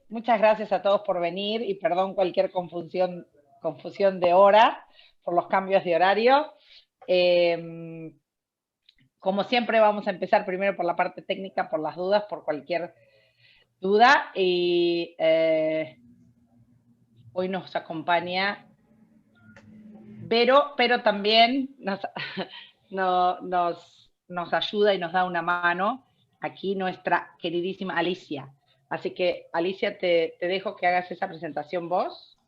Muchas gracias a todos por venir y perdón cualquier confusión de hora por los cambios de horario. Como siempre vamos a empezar primero por la parte técnica, por las dudas, por cualquier duda. Y hoy nos acompaña Vero, pero también nos ayuda y nos da una mano aquí nuestra queridísima Alicia. Así que, Alicia, te dejo que hagas esa presentación vos.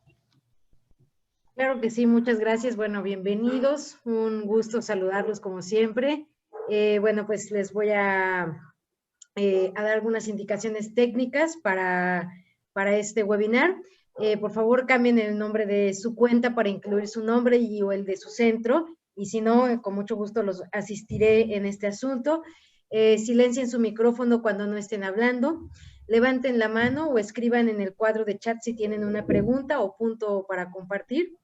Claro que sí, muchas gracias. Bueno, bienvenidos. Un gusto saludarlos como siempre. Bueno, pues les voy a dar algunas indicaciones técnicas para este webinar. Por favor, cambien el nombre de su cuenta para incluir su nombre o el de su centro. Y si no, con mucho gusto los asistiré en este asunto. Silencien su micrófono cuando no estén hablando. Levanten la mano o escriban en el cuadro de chat si tienen una pregunta o punto para compartir.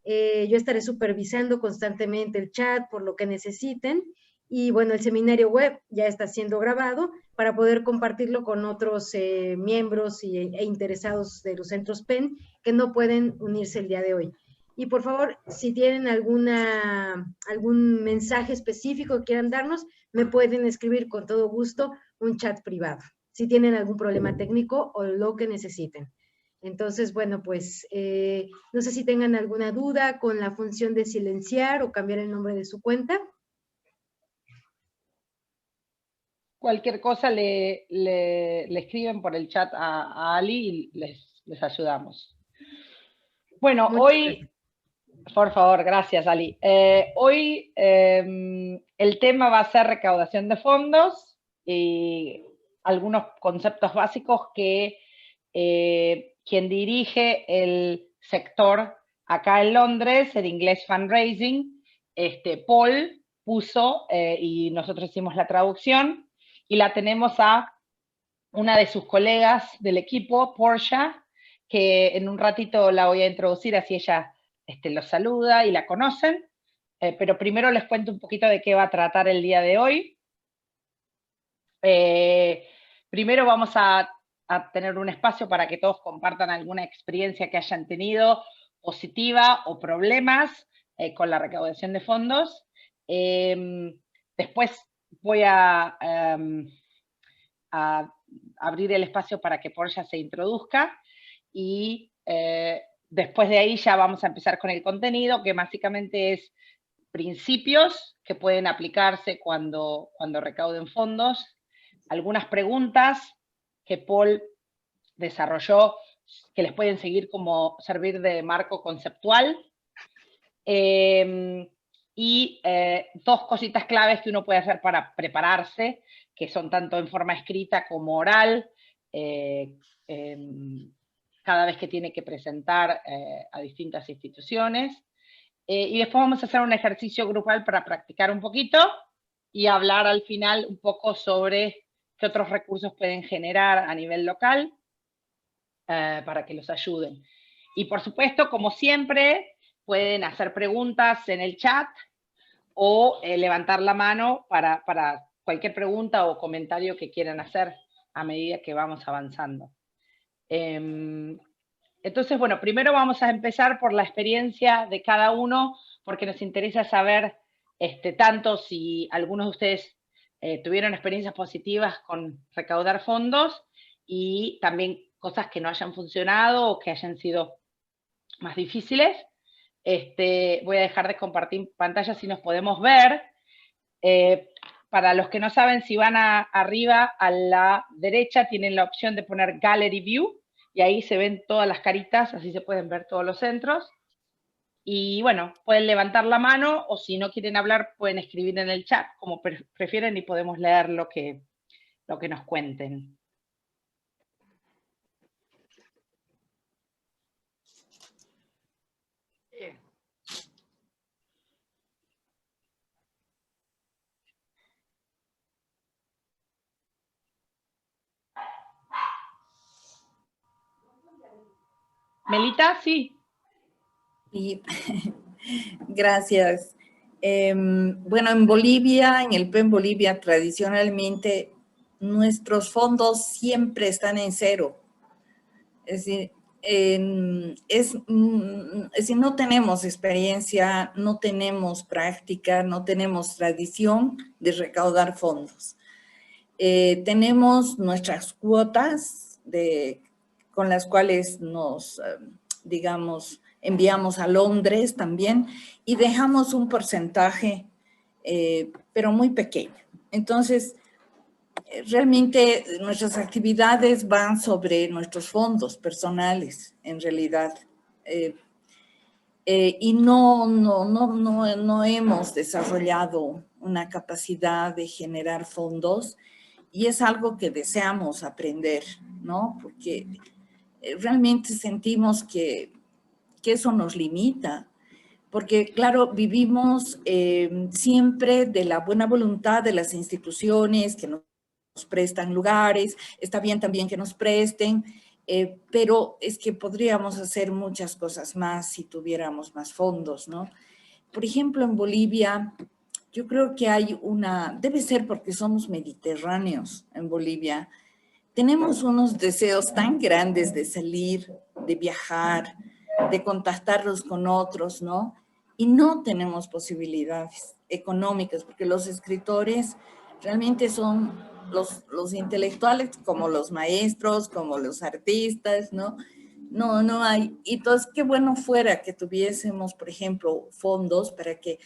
Yo estaré supervisando constantemente el chat por lo que necesiten. Y bueno, el seminario web ya está siendo grabado para poder compartirlo con otros miembros e interesados de los centros PEN que no pueden unirse el día de hoy. Y por favor, si tienen algún mensaje específico que quieran darnos, me pueden escribir con todo gusto un chat privado, si tienen algún problema técnico o lo que necesiten. Entonces, bueno, pues no sé si tengan alguna duda con la función de silenciar o cambiar el nombre de su cuenta. Cualquier cosa le escriben por el chat a Ali y les ayudamos. Bueno, hoy, por favor, gracias Ali. Hoy el tema va a ser recaudación de fondos y algunos conceptos básicos que quien dirige el sector acá en Londres, el inglés fundraising, Paul puso y nosotros hicimos la traducción y la tenemos a una de sus colegas del equipo, Portia, que en un ratito la voy a introducir, así ella los saluda y la conocen. Pero primero les cuento un poquito de qué va a tratar el día de hoy. Primero vamos a tener un espacio para que todos compartan alguna experiencia que hayan tenido, positiva o problemas con la recaudación de fondos. Después voy a abrir el espacio para que Portia se introduzca y después de ahí ya vamos a empezar con el contenido, que básicamente es principios que pueden aplicarse cuando recauden fondos, algunas preguntas que Paul desarrolló que les pueden servir de marco conceptual, y dos cositas claves que uno puede hacer para prepararse, que son tanto en forma escrita como oral, cada vez que tiene que presentar a distintas instituciones. Y después vamos a hacer un ejercicio grupal para practicar un poquito y hablar al final un poco sobre qué otros recursos pueden generar a nivel local para que los ayuden. Y por supuesto, como siempre, pueden hacer preguntas en el chat o levantar la mano para cualquier pregunta o comentario que quieran hacer a medida que vamos avanzando. Entonces, bueno, primero vamos a empezar por la experiencia de cada uno, porque nos interesa saber tanto si algunos de ustedes tuvieron experiencias positivas con recaudar fondos y también cosas que no hayan funcionado o que hayan sido más difíciles. Voy a dejar de compartir pantalla si nos podemos ver. Para los que no saben, si van arriba a la derecha, tienen la opción de poner Gallery View, y ahí se ven todas las caritas, así se pueden ver todos los centros. Y bueno, pueden levantar la mano, o si no quieren hablar, pueden escribir en el chat, como prefieren, y podemos leer lo que nos cuenten. Melita, sí. Sí. Gracias. Bueno, en Bolivia, en el PEN Bolivia, tradicionalmente nuestros fondos siempre están en cero. Es decir, no tenemos experiencia, no tenemos práctica, no tenemos tradición de recaudar fondos. Tenemos nuestras cuotas con las cuales nos, digamos, enviamos a Londres también y dejamos un porcentaje, pero muy pequeño. Entonces, realmente nuestras actividades van sobre nuestros fondos personales, en realidad. Y no hemos desarrollado una capacidad de generar fondos y es algo que deseamos aprender, ¿no? Porque realmente sentimos que eso nos limita. Porque, claro, vivimos siempre de la buena voluntad de las instituciones que nos prestan lugares, está bien también que nos presten, pero es que podríamos hacer muchas cosas más si tuviéramos más fondos, ¿no? Por ejemplo, en Bolivia, yo creo que hay debe ser porque somos mediterráneos en Bolivia, tenemos unos deseos tan grandes de salir, de viajar, de contactarnos con otros, ¿no? Y no tenemos posibilidades económicas, porque los escritores realmente son los intelectuales como los maestros, como los artistas, ¿no? No hay. Y entonces, qué bueno fuera que tuviésemos, por ejemplo, fondos para que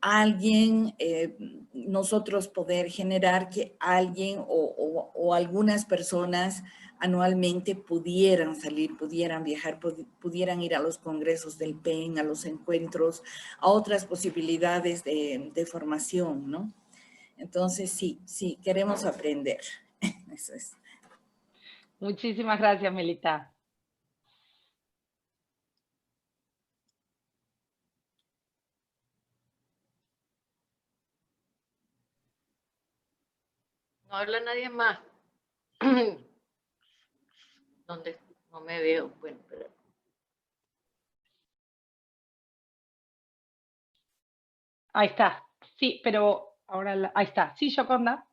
alguien, nosotros poder generar que alguien o algunas personas anualmente pudieran salir, pudieran viajar, pudieran ir a los congresos del PEN, a los encuentros, a otras posibilidades de formación, ¿no? Entonces, sí, queremos aprender. Eso es. Muchísimas gracias, Melita. No habla nadie más. ¿Dónde? No me veo. Bueno, pero... Ahí está. Sí, pero ahora ahí está. Sí, Yoconda.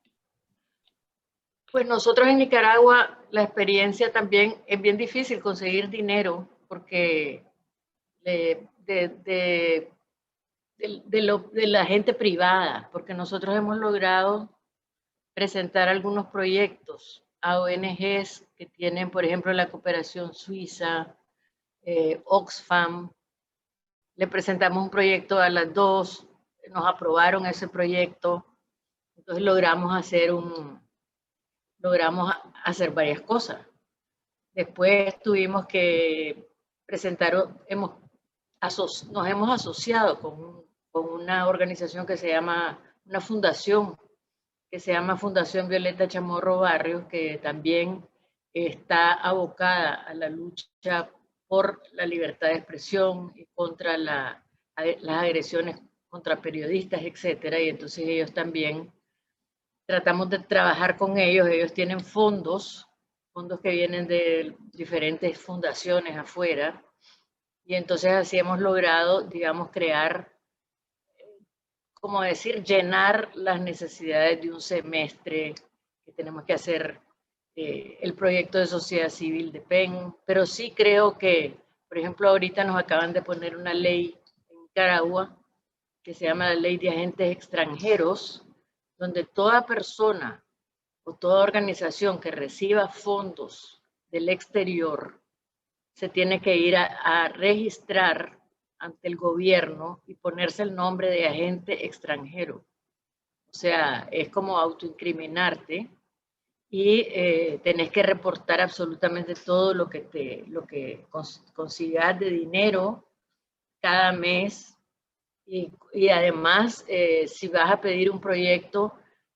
Pues nosotros en Nicaragua la experiencia también es bien difícil conseguir dinero porque de la gente privada, porque nosotros hemos logrado presentar algunos proyectos a ONGs que tienen, por ejemplo, la cooperación suiza, Oxfam. Le presentamos un proyecto a las dos, nos aprobaron ese proyecto, entonces logramos hacer varias cosas. Después tuvimos que presentar, nos hemos asociado con una organización que se llama, una fundación que se llama Fundación Violeta Chamorro Barrios, que también está abocada a la lucha por la libertad de expresión y contra las agresiones contra periodistas, etcétera. Y entonces ellos también, tratamos de trabajar con ellos. Ellos tienen fondos que vienen de diferentes fundaciones afuera. Y entonces así hemos logrado, digamos, crear, como decir, llenar las necesidades de un semestre que tenemos que hacer el proyecto de sociedad civil de PEN, pero sí creo que, por ejemplo, ahorita nos acaban de poner una ley en Nicaragua que se llama la Ley de Agentes Extranjeros, donde toda persona o toda organización que reciba fondos del exterior se tiene que ir a registrar ante el gobierno y ponerse el nombre de agente extranjero. O sea, es como autoincriminarte y tenés que reportar absolutamente todo lo que consigas de dinero cada mes. Y además, si vas a pedir un proyecto,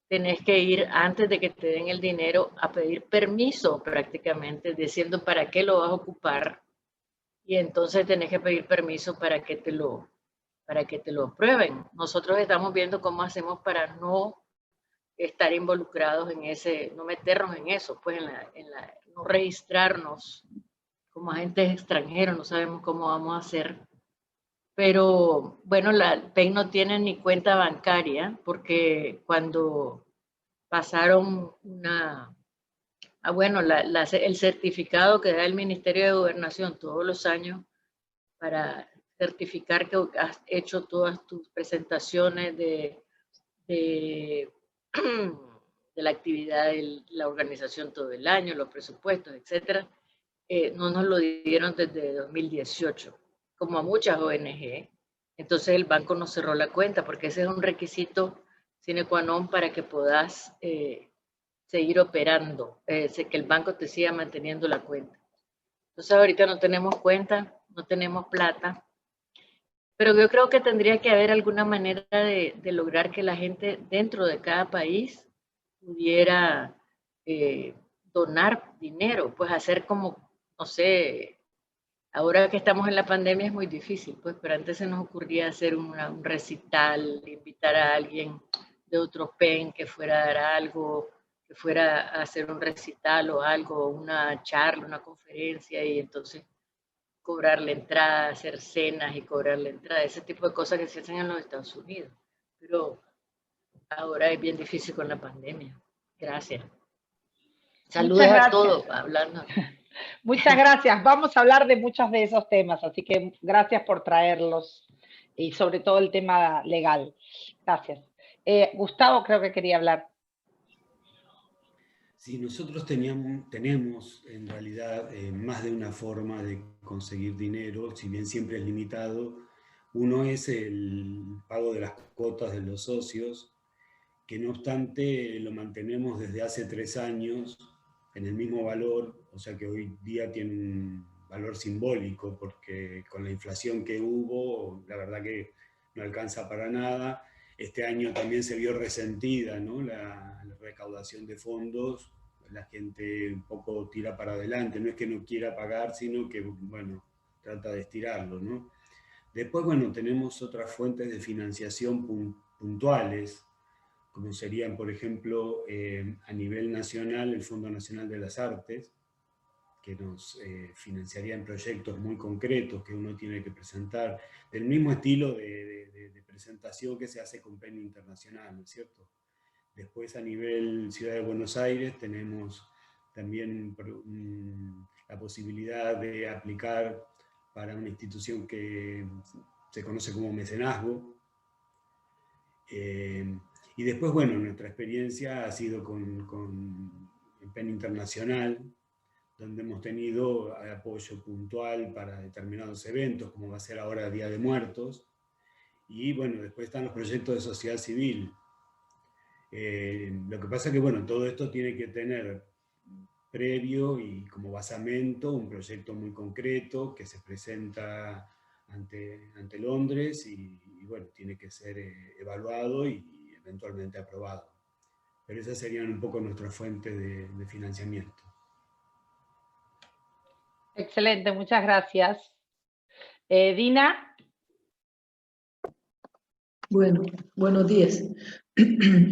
tenés que ir antes de que te den el dinero a pedir permiso prácticamente, diciendo para qué lo vas a ocupar. Y entonces tenés que pedir permiso para que te lo aprueben. Nosotros estamos viendo cómo hacemos para no estar involucrados en no meternos en eso, pues no registrarnos como agentes extranjeros, no sabemos cómo vamos a hacer. Pero bueno, la PEN no tiene ni cuenta bancaria porque cuando pasaron el certificado que da el Ministerio de Gobernación todos los años para certificar que has hecho todas tus presentaciones de la actividad de la organización todo el año, los presupuestos, etcétera. No nos lo dieron desde 2018, como a muchas ONG. Entonces el banco nos cerró la cuenta, porque ese es un requisito sine qua non para que puedas seguir operando, que el banco te siga manteniendo la cuenta. Entonces ahorita no tenemos cuenta, no tenemos plata, pero yo creo que tendría que haber alguna manera de lograr que la gente dentro de cada país pudiera donar dinero, pues hacer como, no sé, ahora que estamos en la pandemia es muy difícil, pues, pero antes se nos ocurría hacer un recital, invitar a alguien de otro PEN que fuera a dar algo, que fuera a hacer un recital o algo, una charla, una conferencia, y entonces cobrar la entrada, hacer cenas y cobrar la entrada, ese tipo de cosas que se hacen en los Estados Unidos. Pero ahora es bien difícil con la pandemia. Gracias. Saludos a todos, hablando. Muchas gracias. Vamos a hablar de muchos de esos temas, así que gracias por traerlos y sobre todo el tema legal. Gracias. Gustavo creo que quería hablar. Sí, nosotros tenemos en realidad más de una forma de conseguir dinero, si bien siempre es limitado. Uno es el pago de las cuotas de los socios, que no obstante lo mantenemos desde hace 3 años en el mismo valor, o sea que hoy día tiene un valor simbólico, porque con la inflación que hubo, la verdad que no alcanza para nada. Este año también se vio resentida, ¿no? la recaudación de fondos, la gente un poco tira para adelante, no es que no quiera pagar, sino que, bueno, trata de estirarlo, ¿no? Después, bueno, tenemos otras fuentes de financiación puntuales, como serían, por ejemplo, a nivel nacional, el Fondo Nacional de las Artes, que nos financiaría en proyectos muy concretos que uno tiene que presentar, del mismo estilo de presentación que se hace con PEN Internacional, ¿no es cierto? Después, a nivel Ciudad de Buenos Aires, tenemos también la posibilidad de aplicar para una institución que se conoce como mecenazgo. Y después, bueno, nuestra experiencia ha sido con PEN Internacional, donde hemos tenido apoyo puntual para determinados eventos, como va a ser ahora Día de Muertos. Y bueno, después están los proyectos de sociedad civil. Lo que pasa es que, bueno, todo esto tiene que tener previo y como basamento un proyecto muy concreto que se presenta ante Londres y bueno, tiene que ser evaluado y eventualmente aprobado. Pero esas serían un poco nuestras fuentes de financiamiento. Excelente, muchas gracias. Dina. Bueno, buenos días.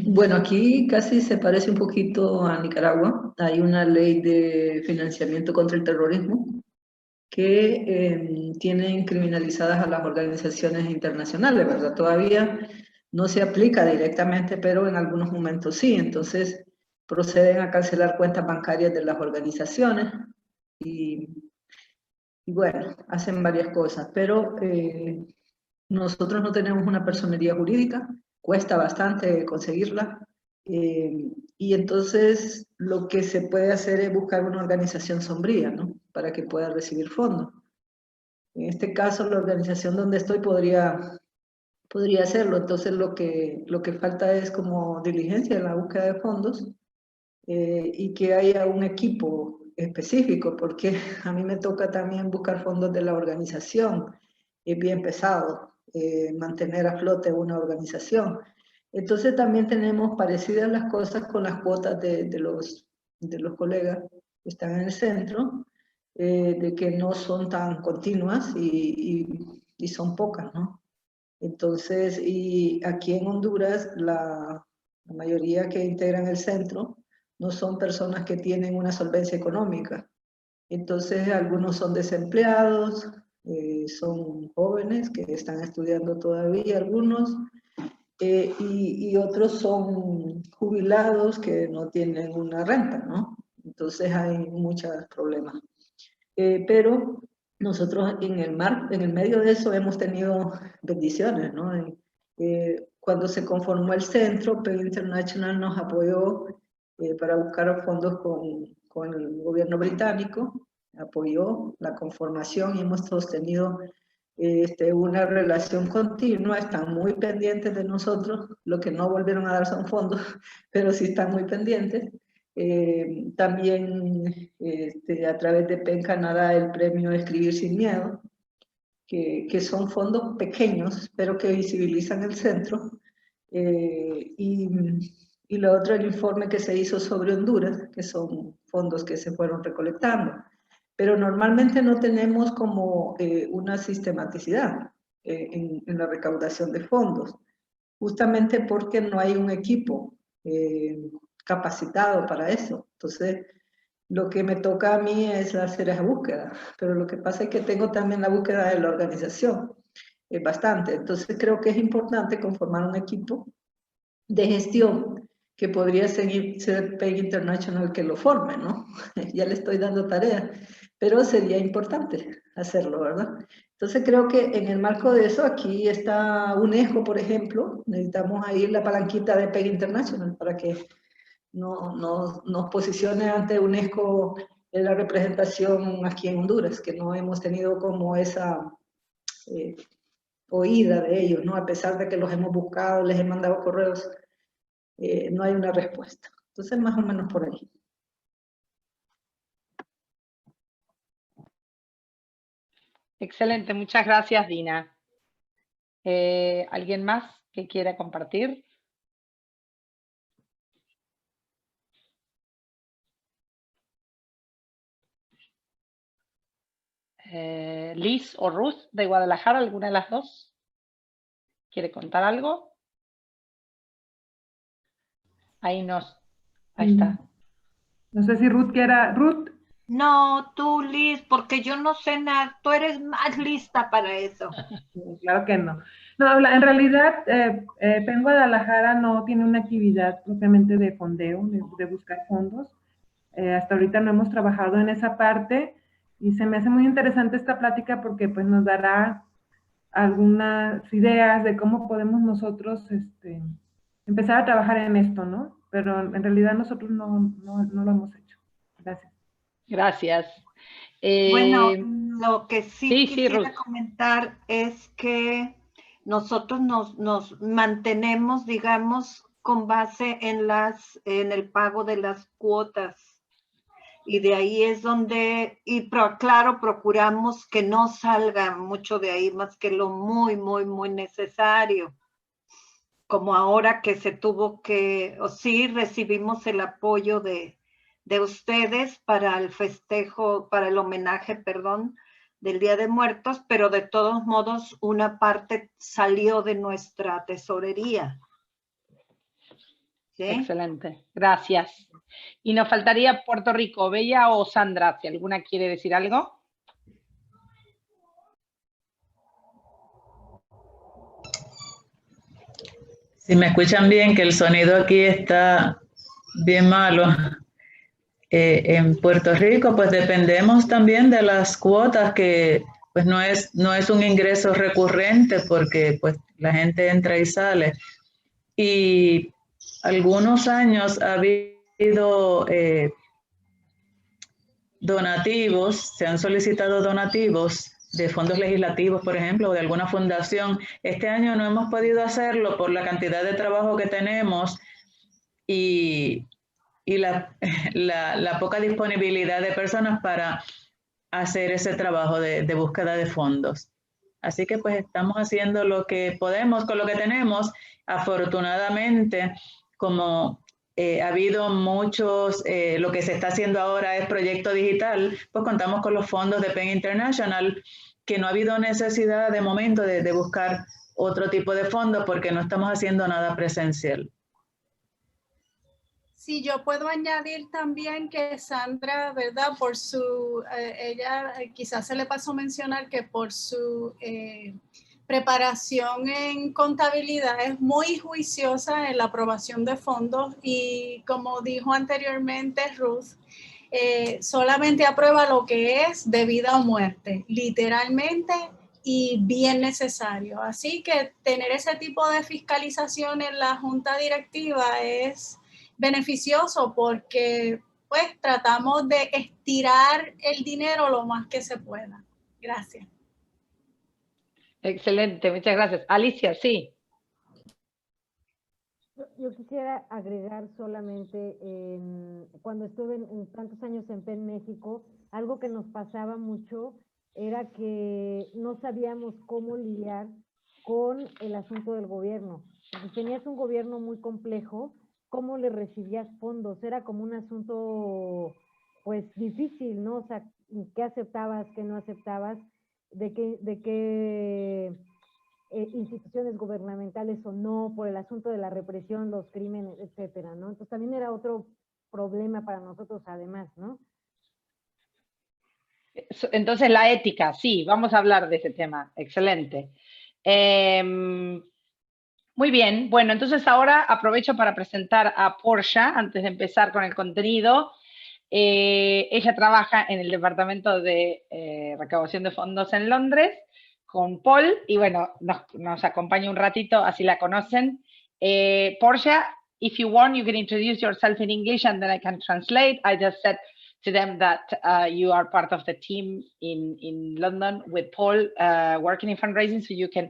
Bueno, aquí casi se parece un poquito a Nicaragua. Hay una ley de financiamiento contra el terrorismo que tienen criminalizadas a las organizaciones internacionales, ¿verdad? Todavía no se aplica directamente, pero en algunos momentos sí. Entonces proceden a cancelar cuentas bancarias de las organizaciones y bueno, hacen varias cosas, pero nosotros no tenemos una personería jurídica, cuesta bastante conseguirla, y entonces lo que se puede hacer es buscar una organización sombría, ¿no? Para que pueda recibir fondos. En este caso, la organización donde estoy podría hacerlo. Entonces lo que falta es como diligencia en la búsqueda de fondos y que haya un equipo específico, porque a mí me toca también buscar fondos de la organización. Es bien pesado mantener a flote una organización. Entonces también tenemos parecidas las cosas con las cuotas de los colegas que están en el centro, de que no son tan continuas y son pocas, ¿no? Entonces, y aquí en Honduras, la mayoría que integran el centro no son personas que tienen una solvencia económica. Entonces, algunos son desempleados, son jóvenes que están estudiando todavía, algunos, y otros son jubilados que no tienen una renta, ¿no? Entonces hay muchos problemas. Pero nosotros en el medio de eso hemos tenido bendiciones, ¿no? Cuando se conformó el centro, PEN International nos apoyó para buscar fondos con el gobierno británico, apoyó la conformación y hemos sostenido una relación continua, están muy pendientes de nosotros, lo que no volvieron a dar son fondos, pero sí están muy pendientes. También a través de PEN Canadá el premio Escribir Sin Miedo, que son fondos pequeños, pero que visibilizan el centro. Y lo otro, el informe que se hizo sobre Honduras, que son fondos que se fueron recolectando. Pero normalmente no tenemos como una sistematicidad en la recaudación de fondos, justamente porque no hay un equipo capacitado para eso. Entonces, lo que me toca a mí es hacer esa búsqueda, pero lo que pasa es que tengo también la búsqueda de la organización, bastante. Entonces, creo que es importante conformar un equipo de gestión que podría ser PEN International que lo forme, ¿no? Ya le estoy dando tarea, pero sería importante hacerlo, ¿verdad? Entonces creo que en el marco de eso, aquí está UNESCO, por ejemplo, necesitamos ahí la palanquita de PEN International para que nos posicione ante UNESCO en la representación aquí en Honduras, que no hemos tenido como esa oída de ellos, ¿no? A pesar de que los hemos buscado, les he mandado correos, no hay una respuesta. Entonces, más o menos por ahí. Excelente, muchas gracias, Dina. ¿Alguien más que quiera compartir? Liz o Ruth de Guadalajara, ¿alguna de las dos? ¿Quiere contar algo? Ahí está. No sé si Ruth quiera. Ruth. No, tú, Liz, porque yo no sé nada. Tú eres más lista para eso. Claro que no. No, en realidad, PEN Guadalajara no tiene una actividad propiamente de fondeo, de buscar fondos. Hasta ahorita no hemos trabajado en esa parte y se me hace muy interesante esta plática porque pues nos dará algunas ideas de cómo podemos nosotros empezar a trabajar en esto, ¿no? Pero en realidad nosotros no lo hemos hecho. Gracias. Gracias. Bueno, lo que sí quisiera Ruth. comentar es que nosotros nos mantenemos, digamos, con base en el pago de las cuotas. Y de ahí es donde, claro, procuramos que no salga mucho de ahí más que lo muy, muy, muy necesario. Como ahora que se tuvo que, o sí recibimos el apoyo de ustedes para el festejo, para el homenaje, perdón, del Día de Muertos, pero de todos modos una parte salió de nuestra tesorería. ¿Sí? Excelente, gracias. Y nos faltaría Puerto Rico, Bella o Sandra, si alguna quiere decir algo. Si me escuchan bien, que el sonido aquí está bien malo. En Puerto Rico, pues dependemos también de las cuotas, que pues no es un ingreso recurrente porque pues la gente entra y sale. Y algunos años ha habido donativos, se han solicitado donativos de fondos legislativos, por ejemplo, o de alguna fundación. Este año no hemos podido hacerlo por la cantidad de trabajo que tenemos y la poca disponibilidad de personas para hacer ese trabajo de búsqueda de fondos. Así que pues estamos haciendo lo que podemos con lo que tenemos. Afortunadamente, como ha habido muchos, lo que se está haciendo ahora es proyecto digital, pues contamos con los fondos de PEN International, que no ha habido necesidad de momento de buscar otro tipo de fondos porque no estamos haciendo nada presencial. Sí, yo puedo añadir también que Sandra, ¿verdad? Por su, ella quizás se le pasó mencionar que por su preparación en contabilidad es muy juiciosa en la aprobación de fondos y como dijo anteriormente Ruth, solamente aprueba lo que es de vida o muerte, literalmente y bien necesario. Así que tener ese tipo de fiscalización en la junta directiva es beneficioso porque pues tratamos de estirar el dinero lo más que se pueda. Gracias. Excelente, muchas gracias. Alicia, sí. Yo quisiera agregar solamente, cuando estuve en tantos años en PEN México, algo que nos pasaba mucho era que no sabíamos cómo lidiar con el asunto del gobierno. Porque tenías un gobierno muy complejo, ¿cómo le recibías fondos? Era como un asunto, pues, difícil, ¿no? O sea, ¿qué aceptabas, qué no aceptabas? ¿De qué instituciones gubernamentales o no, por el asunto de la represión, los crímenes, etcétera, ¿no? Entonces también era otro problema para nosotros además, ¿no? Entonces la ética, sí, vamos a hablar de ese tema. Excelente. Muy bien, bueno, entonces ahora aprovecho para presentar a Portia antes de empezar con el contenido. Ella trabaja en el Departamento de Recaudación de Fondos en Londres con Paul y bueno, nos acompaña un ratito, así la conocen. Portia, if you want, you can introduce yourself in English and then I can translate. I just said to them that you are part of the team in London with Paul working in fundraising, so you can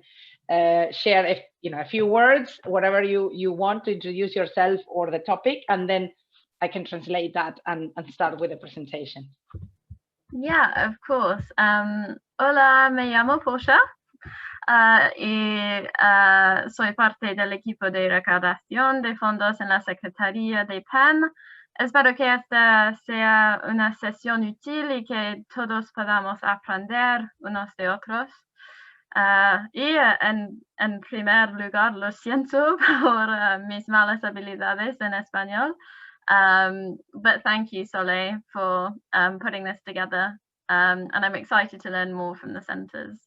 share a few words, whatever you want to introduce yourself or the topic, and then I can translate that and start with the presentation. Yeah, of course. Hola, me llamo Portia y soy parte del equipo de recaudación de fondos en la Secretaría de PEN. Espero que esta sea una sesión útil y que todos podamos aprender unos de otros. Y en primer lugar, lo siento por mis malas habilidades en español. But thank you, Soleil, for putting this together. And I'm excited to learn more from the centers.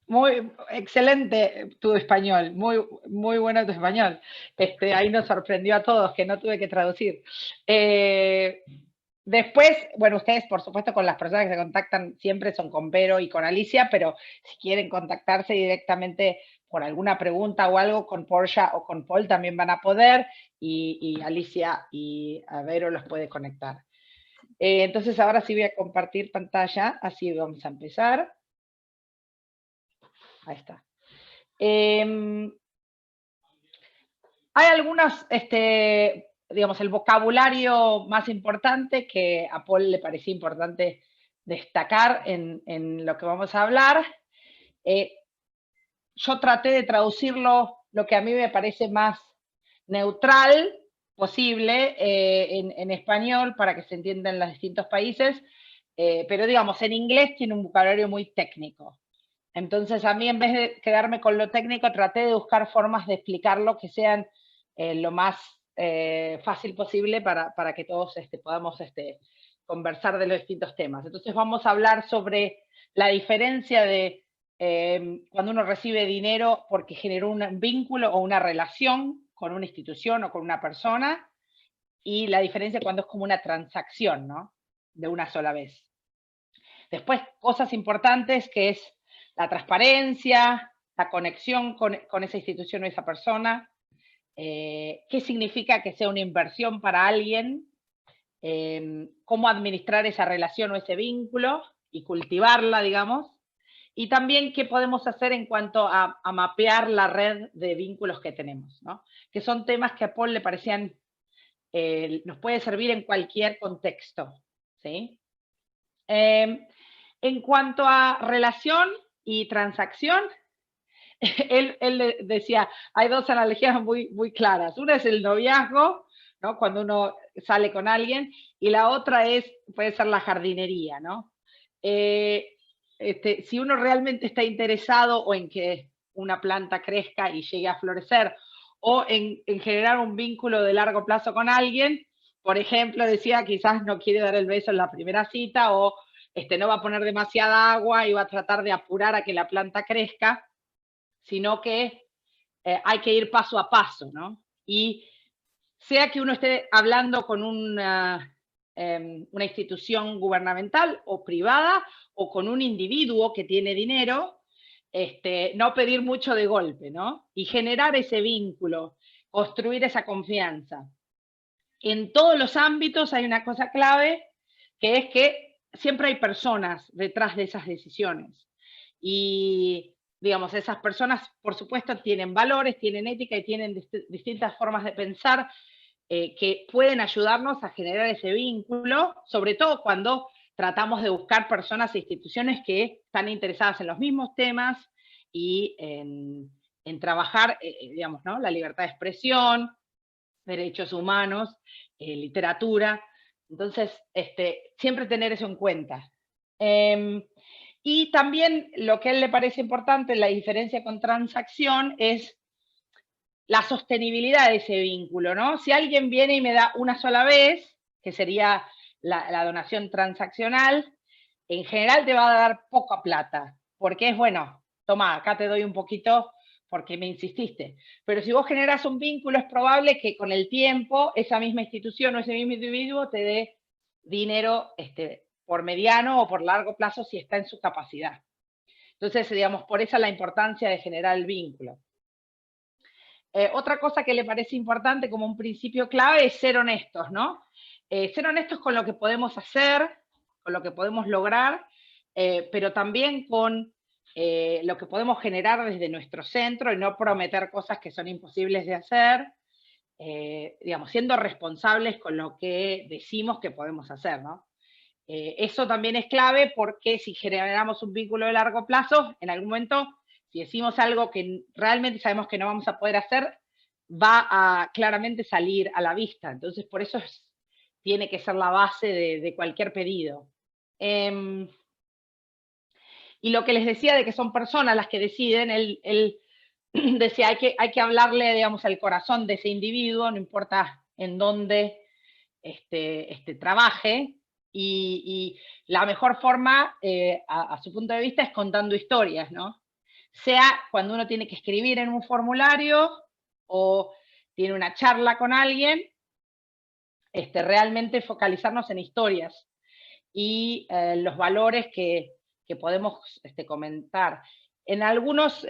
Muy excelente tu español, muy bueno tu español. Ahí nos sorprendió a todos que no tuve que traducir. Después, bueno, ustedes por supuesto con las personas que se contactan siempre son con Vero y con Alicia, pero si quieren contactarse directamente por alguna pregunta o algo con Portia o con Paul también van a poder y Alicia y a Vero los puede conectar. Entonces ahora sí voy a compartir pantalla, así vamos a empezar. Ahí está. Hay algunos, digamos, el vocabulario más importante que a Paul le parecía importante destacar en lo que vamos a hablar. Yo traté de traducirlo lo que a mí me parece más neutral posible en español para que se entienda en los distintos países, pero digamos, en inglés tiene un vocabulario muy técnico. Entonces a mí en vez de quedarme con lo técnico traté de buscar formas de explicarlo que sean lo más fácil posible para que todos podamos conversar de los distintos temas. Entonces vamos a hablar sobre la diferencia de cuando uno recibe dinero porque generó un vínculo o una relación con una institución o con una persona, y la diferencia cuando es como una transacción, ¿no? De una sola vez. Después, cosas importantes que es la transparencia, la conexión con esa institución o esa persona, qué significa que sea una inversión para alguien, cómo administrar esa relación o ese vínculo y cultivarla, digamos, y también qué podemos hacer en cuanto a mapear la red de vínculos que tenemos, ¿no? Que son temas que a Paul le parecían, nos puede servir en cualquier contexto, ¿sí? En cuanto a relación y transacción, él decía, hay dos analogías muy claras. Una es el noviazgo, ¿no? Cuando uno sale con alguien, y la otra puede ser la jardinería, ¿no? Si uno realmente está interesado o en que una planta crezca y llegue a florecer, o en generar un vínculo de largo plazo con alguien, por ejemplo, decía, quizás no quiere dar el beso en la primera cita, o no va a poner demasiada agua y va a tratar de apurar a que la planta crezca, sino que hay que ir paso a paso, ¿no? Y sea que uno esté hablando con una institución gubernamental o privada, o con un individuo que tiene dinero, no pedir mucho de golpe, ¿no? Y generar ese vínculo, construir esa confianza. En todos los ámbitos hay una cosa clave, que es que siempre hay personas detrás de esas decisiones. Y, digamos, esas personas, por supuesto, tienen valores, tienen ética y tienen distintas formas de pensar que pueden ayudarnos a generar ese vínculo, sobre todo cuando tratamos de buscar personas e instituciones que están interesadas en los mismos temas y en trabajar, digamos, ¿no? La libertad de expresión, derechos humanos, literatura. Entonces, siempre tener eso en cuenta. Y también lo que a él le parece importante, la diferencia con transacción, es la sostenibilidad de ese vínculo, ¿no? Si alguien viene y me da una sola vez, que sería la donación transaccional, en general te va a dar poca plata, porque es, bueno, toma, acá te doy un poquito porque me insististe. Pero si vos generas un vínculo, es probable que con el tiempo esa misma institución o ese mismo individuo te dé dinero por mediano o por largo plazo si está en su capacidad. Entonces, digamos, por eso la importancia de generar el vínculo. Otra cosa que le parece importante como un principio clave es ser honestos, ¿no? Ser honestos con lo que podemos hacer, con lo que podemos lograr, pero también con lo que podemos generar desde nuestro centro y no prometer cosas que son imposibles de hacer, digamos, siendo responsables con lo que decimos que podemos hacer, ¿no? Eso también es clave porque si generamos un vínculo de largo plazo, en algún momento, si decimos algo que realmente sabemos que no vamos a poder hacer, va a claramente salir a la vista. Entonces, por eso tiene que ser la base de cualquier pedido. Y lo que les decía de que son personas las que deciden, él decía, hay que hablarle, digamos, al corazón de ese individuo, no importa en dónde trabaje, y la mejor forma, a su punto de vista, es contando historias, ¿no? Sea cuando uno tiene que escribir en un formulario o tiene una charla con alguien, realmente focalizarnos en historias y los valores que podemos comentar. En algunos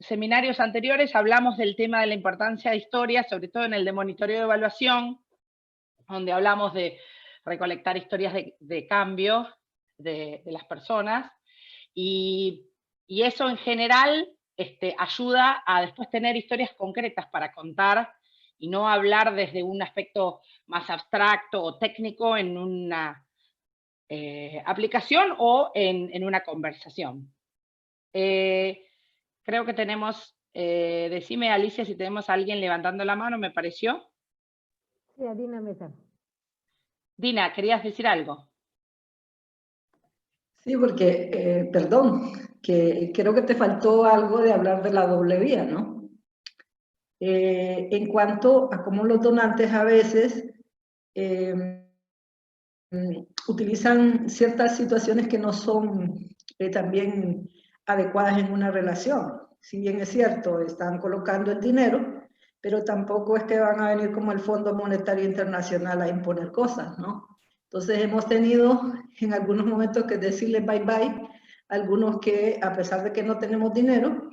seminarios anteriores hablamos del tema de la importancia de historias, sobre todo en el de monitoreo de evaluación, donde hablamos de recolectar historias de cambio de las personas, y eso en general ayuda a después tener historias concretas para contar y no hablar desde un aspecto más abstracto o técnico en una aplicación o en una conversación. Creo que tenemos, decime Alicia si tenemos a alguien levantando la mano, me pareció. Sí, a Dina Mesa. Dina, ¿querías decir algo? Sí, porque, perdón, que creo que te faltó algo de hablar de la doble vía, ¿no? En cuanto a cómo los donantes a veces utilizan ciertas situaciones que no son también adecuadas en una relación. Si bien es cierto, están colocando el dinero, pero tampoco es que van a venir como el Fondo Monetario Internacional a imponer cosas, ¿no? Entonces hemos tenido en algunos momentos que decirle bye bye, algunos que a pesar de que no tenemos dinero,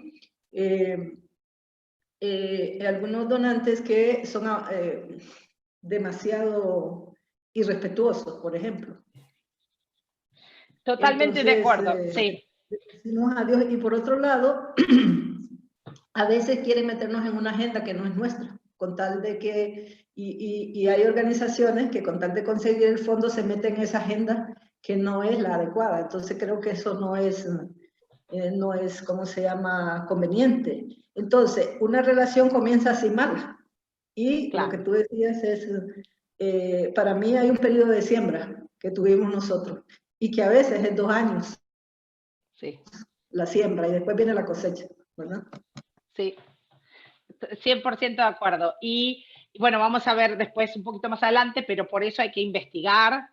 algunos donantes que son demasiado irrespetuosos, por ejemplo. Totalmente de acuerdo, sí. Decimos adiós, y por otro lado, a veces quieren meternos en una agenda que no es nuestra, con tal de que, y hay organizaciones que con tal de conseguir el fondo se meten en esa agenda que no es la adecuada. Entonces creo que eso no es, ¿cómo se llama?, conveniente. Entonces, una relación comienza así mal. Y claro, lo que tú decías es, para mí hay un periodo de siembra que tuvimos nosotros, y que a veces es 2 años. Sí. La siembra, y después viene la cosecha, ¿verdad? Sí, 100% de acuerdo. Y bueno, vamos a ver después un poquito más adelante, pero por eso hay que investigar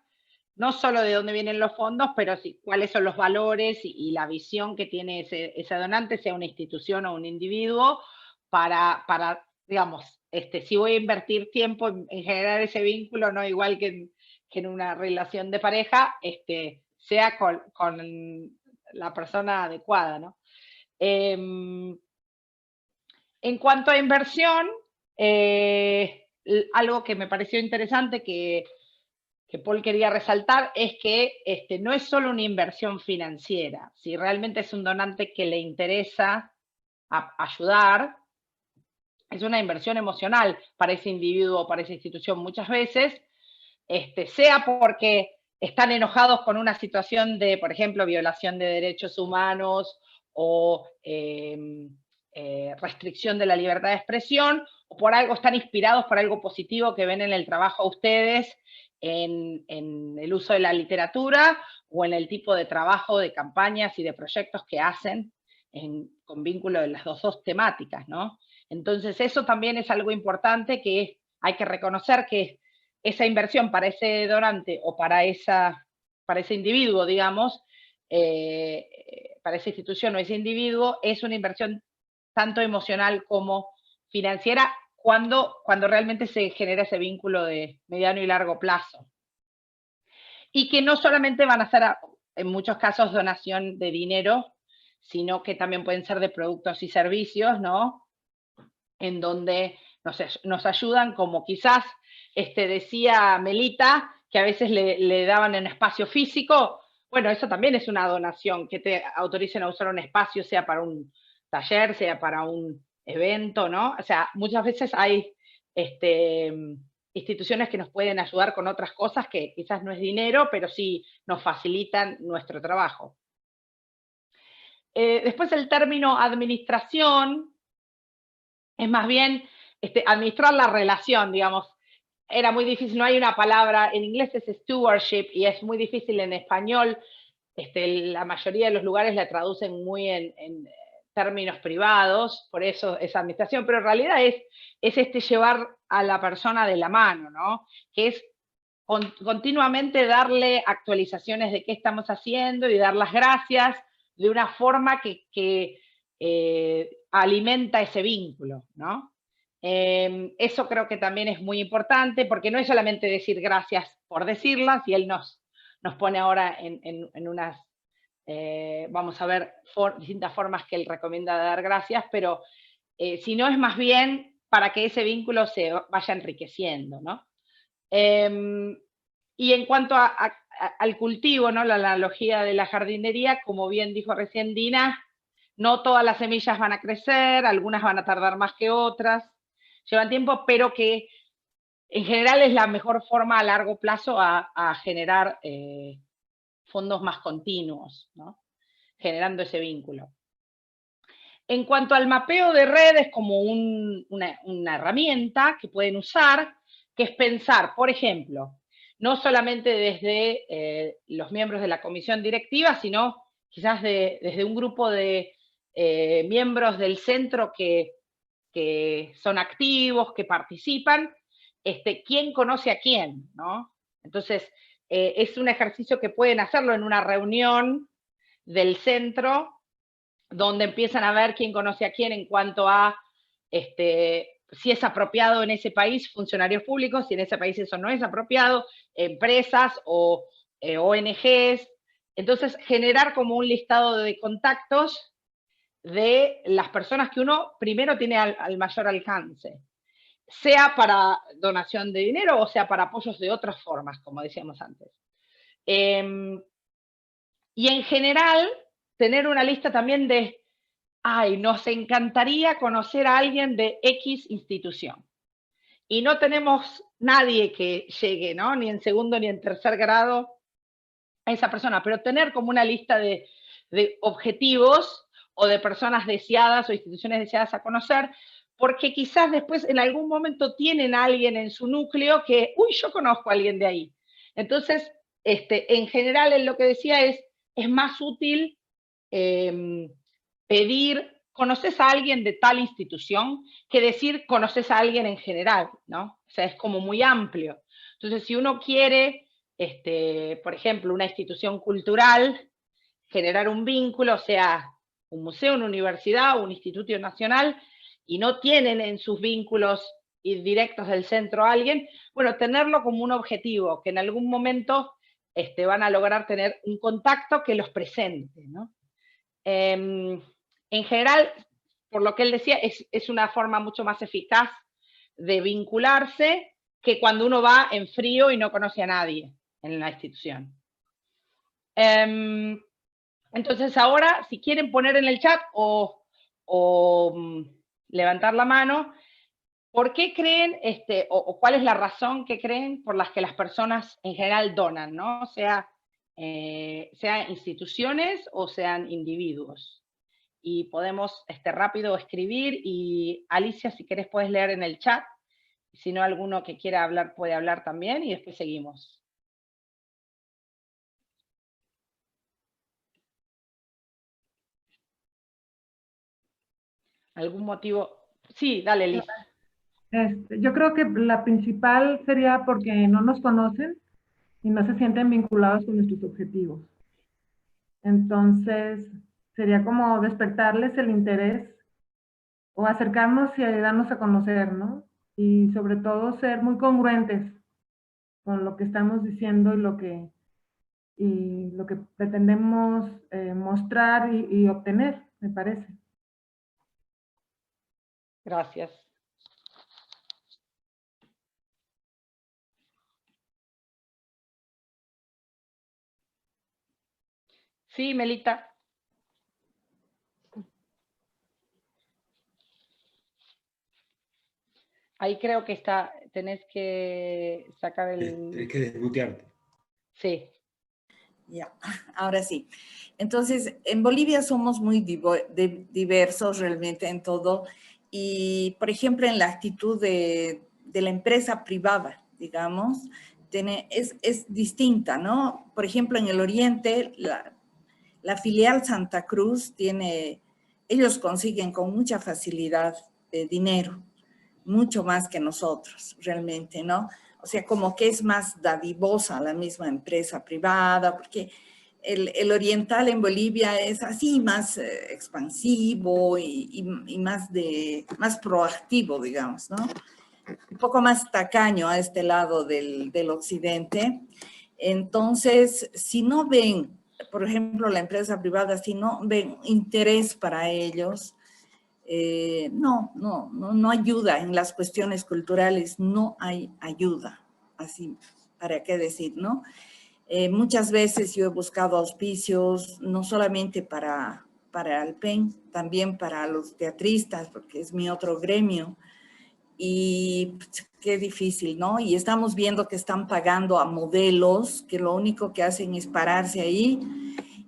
no solo de dónde vienen los fondos, pero sí cuáles son los valores y la visión que tiene ese donante, sea una institución o un individuo, para digamos, si voy a invertir tiempo en generar ese vínculo, no igual que en una relación de pareja, sea con la persona adecuada, ¿no? En cuanto a inversión, algo que me pareció interesante que Paul quería resaltar es que no es solo una inversión financiera. Si realmente es un donante que le interesa ayudar, es una inversión emocional para ese individuo o para esa institución muchas veces, sea porque están enojados con una situación de, por ejemplo, violación de derechos humanos o restricción de la libertad de expresión, o por algo están inspirados por algo positivo que ven en el trabajo de ustedes, en el uso de la literatura o en el tipo de trabajo, de campañas y de proyectos que hacen con vínculo de las dos temáticas, ¿no? Entonces eso también es algo importante que hay que reconocer, que esa inversión para ese donante o para ese individuo, digamos, para esa institución o ese individuo, es una inversión tanto emocional como financiera cuando realmente se genera ese vínculo de mediano y largo plazo. Y que no solamente van a ser, en muchos casos, donación de dinero, sino que también pueden ser de productos y servicios, ¿no? En donde nos ayudan, como quizás decía Melita, que a veces le daban en espacio físico. Bueno, eso también es una donación, que te autoricen a usar un espacio, sea para un taller, sea para un evento, ¿no? O sea, muchas veces hay instituciones que nos pueden ayudar con otras cosas que quizás no es dinero, pero sí nos facilitan nuestro trabajo. Después el término administración es más bien administrar la relación, digamos. Era muy difícil, no hay una palabra, en inglés es stewardship y es muy difícil en español. La mayoría de los lugares la traducen muy en términos privados, por eso es administración, pero en realidad es llevar a la persona de la mano, ¿no? Que es continuamente darle actualizaciones de qué estamos haciendo y dar las gracias de una forma que alimenta ese vínculo, ¿no? Eso creo que también es muy importante, porque no es solamente decir gracias por decirlas, y él nos pone ahora en unas, vamos a ver distintas formas que él recomienda dar gracias, pero sino es más bien para que ese vínculo se vaya enriqueciendo, ¿no? Y en cuanto al cultivo, ¿no? La analogía de la jardinería, como bien dijo recién Dina, no todas las semillas van a crecer, algunas van a tardar más que otras, llevan tiempo, pero que en general es la mejor forma a largo plazo a generar fondos más continuos, ¿no? Generando ese vínculo. En cuanto al mapeo de redes como una herramienta que pueden usar, que es pensar, por ejemplo, no solamente desde los miembros de la comisión directiva, sino quizás desde un grupo de miembros del centro que son activos, que participan, quién conoce a quién, ¿no? Entonces, es un ejercicio que pueden hacerlo en una reunión del centro, donde empiezan a ver quién conoce a quién en cuanto a si es apropiado en ese país funcionarios públicos, si en ese país eso no es apropiado, empresas o ONGs. Entonces, generar como un listado de contactos de las personas que uno primero tiene al mayor alcance, sea para donación de dinero o sea para apoyos de otras formas, como decíamos antes. Y en general, tener una lista también de, nos encantaría conocer a alguien de X institución. Y no tenemos nadie que llegue, ¿no? Ni en segundo ni en tercer grado a esa persona, pero tener como una lista de objetivos o de personas deseadas o instituciones deseadas a conocer, porque quizás después en algún momento tienen a alguien en su núcleo que, yo conozco a alguien de ahí. Entonces, en general, en lo que decía es más útil pedir, ¿conoces a alguien de tal institución? Que decir, ¿conoces a alguien en general? ¿No? O sea, es como muy amplio. Entonces, si uno quiere por ejemplo, una institución cultural, generar un vínculo, sea un museo, una universidad, un instituto nacional, y no tienen en sus vínculos directos del centro a alguien, bueno, tenerlo como un objetivo, que en algún momento van a lograr tener un contacto que los presente, ¿no? En general, por lo que él decía, es una forma mucho más eficaz de vincularse que cuando uno va en frío y no conoce a nadie en la institución. Entonces ahora, si quieren poner en el chat o levantar la mano, ¿por qué creen, o cuál es la razón que creen por las que las personas en general donan, ¿no? Sean instituciones o sean individuos. Y podemos rápido escribir, y Alicia, si querés puedes leer en el chat, si no alguno que quiera hablar puede hablar también, y después seguimos. ¿Algún motivo? Sí, dale, Liz. Yo creo que la principal sería porque no nos conocen y no se sienten vinculados con nuestros objetivos. Entonces, sería como despertarles el interés o acercarnos y ayudarnos a conocer, ¿no? Y sobre todo ser muy congruentes con lo que estamos diciendo y lo que pretendemos mostrar y obtener, me parece. Gracias. Sí, Melita. Ahí creo que tenés que sacar el... Tenés que desmutearte. Sí. Ya, ahora sí. Entonces, en Bolivia somos muy diversos realmente en todo. Y, por ejemplo, en la actitud de la empresa privada, digamos, es distinta, ¿no? Por ejemplo, en el Oriente, la filial Santa Cruz ellos consiguen con mucha facilidad dinero, mucho más que nosotros, realmente, ¿no? O sea, como que es más dadivosa la misma empresa privada, porque el oriental en Bolivia es así, más expansivo y más proactivo, digamos, ¿no? Un poco más tacaño a este lado del occidente. Entonces, si no ven, por ejemplo, la empresa privada, si no ven interés para ellos, no ayuda en las cuestiones culturales, no hay ayuda, así, ¿para qué decir, no? Muchas veces yo he buscado auspicios, no solamente para el PEN, también para los teatristas, porque es mi otro gremio, y qué difícil, ¿no? Y estamos viendo que están pagando a modelos que lo único que hacen es pararse ahí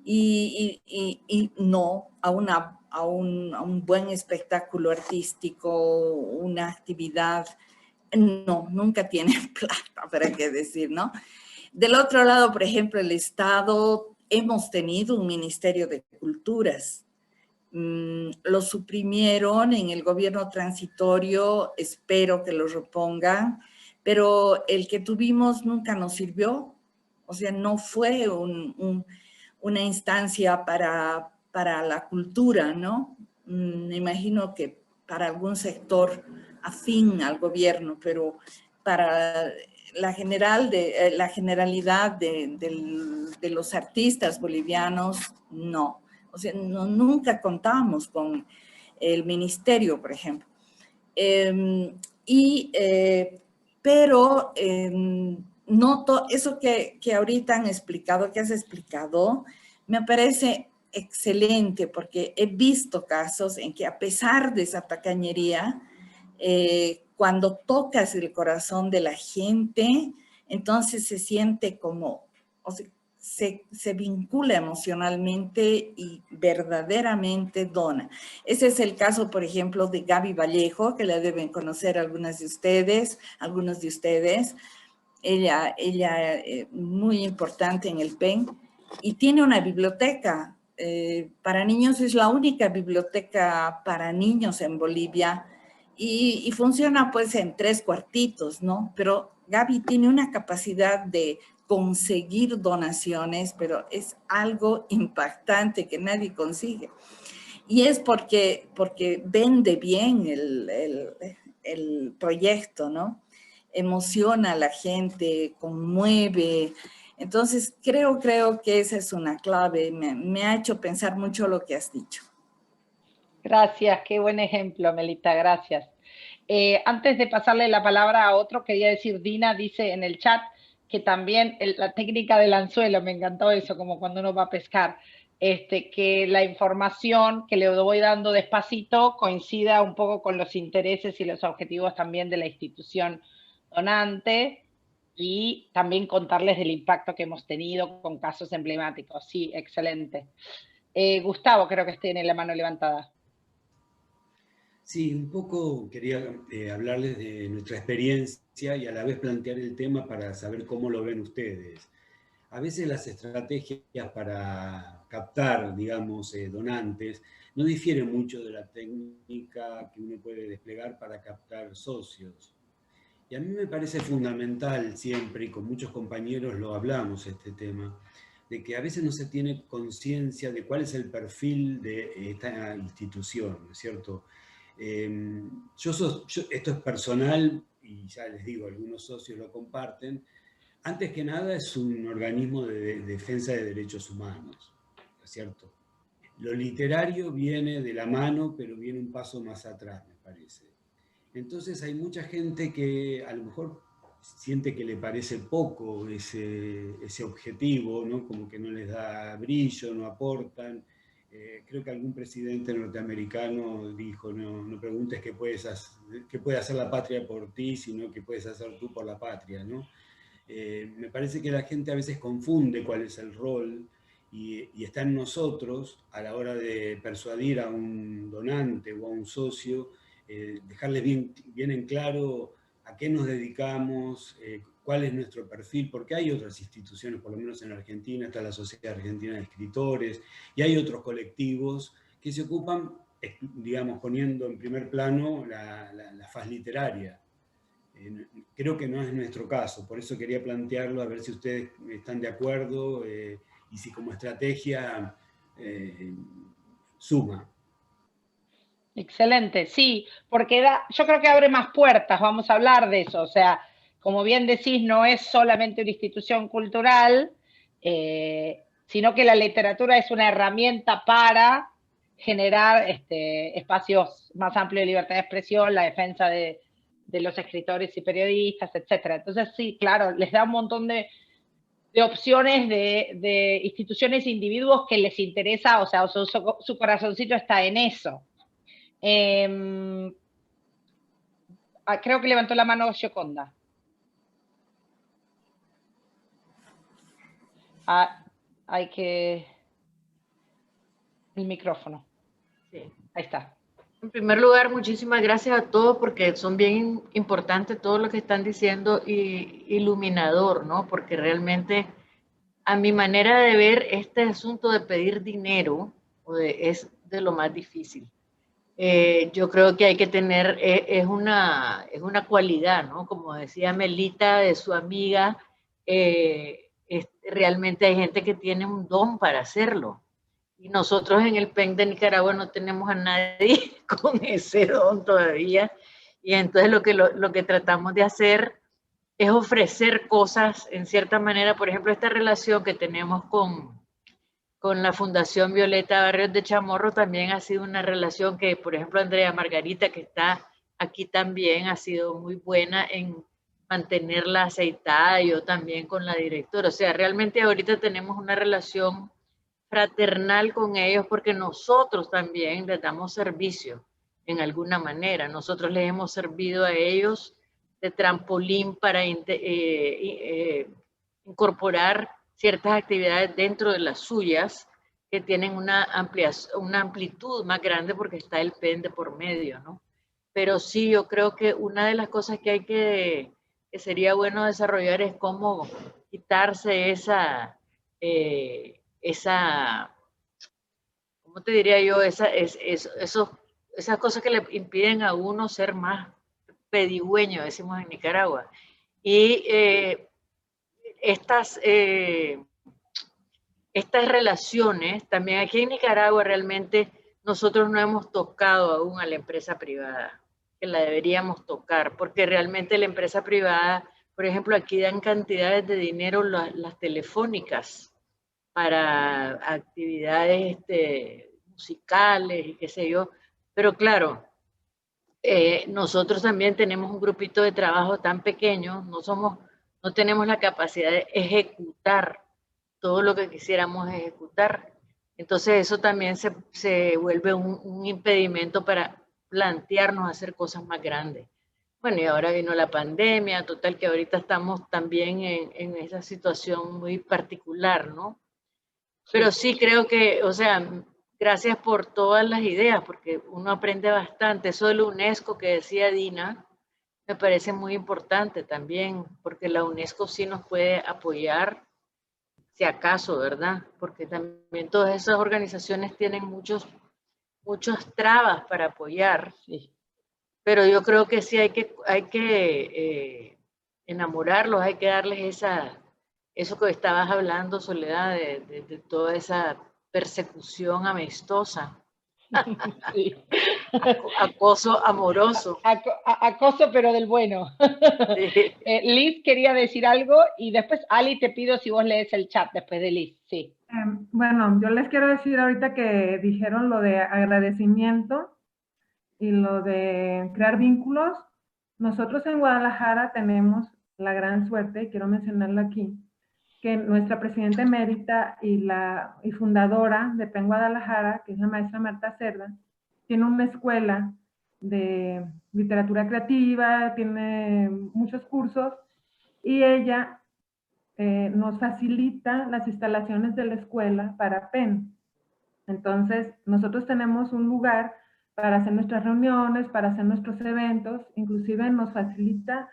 y no a un buen espectáculo artístico, una actividad, no, nunca tienen plata, para qué decir, ¿no? Del otro lado, por ejemplo, el Estado, hemos tenido un Ministerio de Culturas. Lo suprimieron en el gobierno transitorio, espero que lo repongan, pero el que tuvimos nunca nos sirvió, o sea, no fue una instancia para la cultura, ¿no? Me imagino que para algún sector afín al gobierno, pero para la generalidad de los artistas bolivianos, no. O sea, nunca contamos con el ministerio, por ejemplo. Pero noto eso que ahorita han explicado, que has explicado, me parece excelente, porque he visto casos en que a pesar de esa tacañería, cuando tocas el corazón de la gente, entonces se siente como, o sea, se vincula emocionalmente y verdaderamente dona. Ese es el caso, por ejemplo, de Gaby Vallejo, que la deben conocer algunos de ustedes. Ella muy importante en el PEN, y tiene una biblioteca para niños, es la única biblioteca para niños en Bolivia, y funciona pues en 3 cuartitos, ¿no? Pero Gaby tiene una capacidad de conseguir donaciones, pero es algo impactante que nadie consigue. Y es porque vende bien el proyecto, ¿no? Emociona a la gente, conmueve. Entonces, creo que esa es una clave. Me ha hecho pensar mucho lo que has dicho. Gracias, qué buen ejemplo, Melita, gracias. Antes de pasarle la palabra a otro, quería decir, Dina dice en el chat que también la técnica del anzuelo, me encantó eso, como cuando uno va a pescar, que la información que le voy dando despacito coincida un poco con los intereses y los objetivos también de la institución donante, y también contarles del impacto que hemos tenido con casos emblemáticos. Sí, excelente. Gustavo, creo que tiene la mano levantada. Sí, un poco quería hablarles de nuestra experiencia y a la vez plantear el tema para saber cómo lo ven ustedes. A veces las estrategias para captar, digamos, donantes no difieren mucho de la técnica que uno puede desplegar para captar socios. Y a mí me parece fundamental siempre, y con muchos compañeros lo hablamos este tema, de que a veces no se tiene conciencia de cuál es el perfil de esta institución, ¿no es cierto? Esto es personal, y ya les digo, algunos socios lo comparten. Antes que nada es un organismo de defensa de derechos humanos, ¿no es cierto? Lo literario viene de la mano, pero viene un paso más atrás, me parece. Entonces hay mucha gente que a lo mejor siente que le parece poco ese objetivo, ¿no? Como que no les da brillo, no aportan. Creo que algún presidente norteamericano dijo, no preguntes qué puede hacer la patria por ti, sino qué puedes hacer tú por la patria, ¿no? Me parece que la gente a veces confunde cuál es el rol y está en nosotros a la hora de persuadir a un donante o a un socio, dejarles bien en claro a qué nos dedicamos, cuál es nuestro perfil, porque hay otras instituciones, por lo menos en Argentina, está la Sociedad Argentina de Escritores, y hay otros colectivos que se ocupan, digamos, poniendo en primer plano la faz literaria. Creo que no es nuestro caso, por eso quería plantearlo, a ver si ustedes están de acuerdo y si como estrategia suma. Excelente, sí, porque yo creo que abre más puertas, vamos a hablar de eso, o sea, como bien decís, no es solamente una institución cultural, sino que la literatura es una herramienta para generar espacios más amplios de libertad de expresión, la defensa de los escritores y periodistas, etc. Entonces, sí, claro, les da un montón de opciones de instituciones e individuos que les interesa, o sea, su corazoncito está en eso. Creo que levantó la mano Gioconda. Hay que... El micrófono. Sí. Ahí está. En primer lugar, muchísimas gracias a todos porque son bien importantes todo lo que están diciendo y iluminador, ¿no? Porque realmente a mi manera de ver este asunto de pedir dinero es de lo más difícil. Yo creo que hay que tener, es una cualidad, ¿no? Como decía Melita de su amiga, realmente hay gente que tiene un don para hacerlo. Y nosotros en el PEN de Nicaragua no tenemos a nadie con ese don todavía. Y entonces lo que tratamos de hacer es ofrecer cosas en cierta manera. Por ejemplo, esta relación que tenemos con la Fundación Violeta Barrios de Chamorro también ha sido una relación que, por ejemplo, Andrea Margarita, que está aquí también, ha sido muy buena en mantenerla aceitada, yo también con la directora. O sea, realmente ahorita tenemos una relación fraternal con ellos porque nosotros también les damos servicio en alguna manera. Nosotros les hemos servido a ellos de trampolín para incorporar ciertas actividades dentro de las suyas que tienen una amplitud más grande porque está el PEN de por medio, ¿no? Pero sí, yo creo que una de las cosas que sería bueno desarrollar es cómo quitarse ¿cómo te diría yo? Esas cosas que le impiden a uno ser más pedigüeño, decimos en Nicaragua. Y estas relaciones, también aquí en Nicaragua realmente nosotros no hemos tocado aún a la empresa privada, que la deberíamos tocar, porque realmente la empresa privada, por ejemplo, aquí dan cantidades de dinero las telefónicas para actividades musicales y qué sé yo, pero claro, nosotros también tenemos un grupito de trabajo tan pequeño, no tenemos la capacidad de ejecutar todo lo que quisiéramos ejecutar. Entonces eso también se vuelve un impedimento para plantearnos hacer cosas más grandes. Bueno, y ahora vino la pandemia, total que ahorita estamos también en esa situación muy particular, ¿no? Pero sí creo que, o sea, gracias por todas las ideas, porque uno aprende bastante. Eso de la UNESCO que decía Dina, me parece muy importante también, porque la UNESCO sí nos puede apoyar, si acaso, ¿verdad? Porque también todas esas organizaciones tienen muchas trabas para apoyar. Sí. Pero yo creo que sí hay que enamorarlos, hay que darles eso que estabas hablando, Soledad, de toda esa persecución amistosa. Sí. Acoso amoroso. Acoso, pero del bueno. Sí. Liz quería decir algo y después, Ali, te pido si vos lees el chat después de Liz. Sí. Bueno, yo les quiero decir ahorita que dijeron lo de agradecimiento y lo de crear vínculos. Nosotros en Guadalajara tenemos la gran suerte, y quiero mencionarlo aquí, que nuestra presidenta emérita y fundadora de PEN Guadalajara, que es la maestra Marta Cerda, tiene una escuela de literatura creativa, tiene muchos cursos, y ella nos facilita las instalaciones de la escuela para PEN. Entonces, nosotros tenemos un lugar para hacer nuestras reuniones, para hacer nuestros eventos, inclusive nos facilita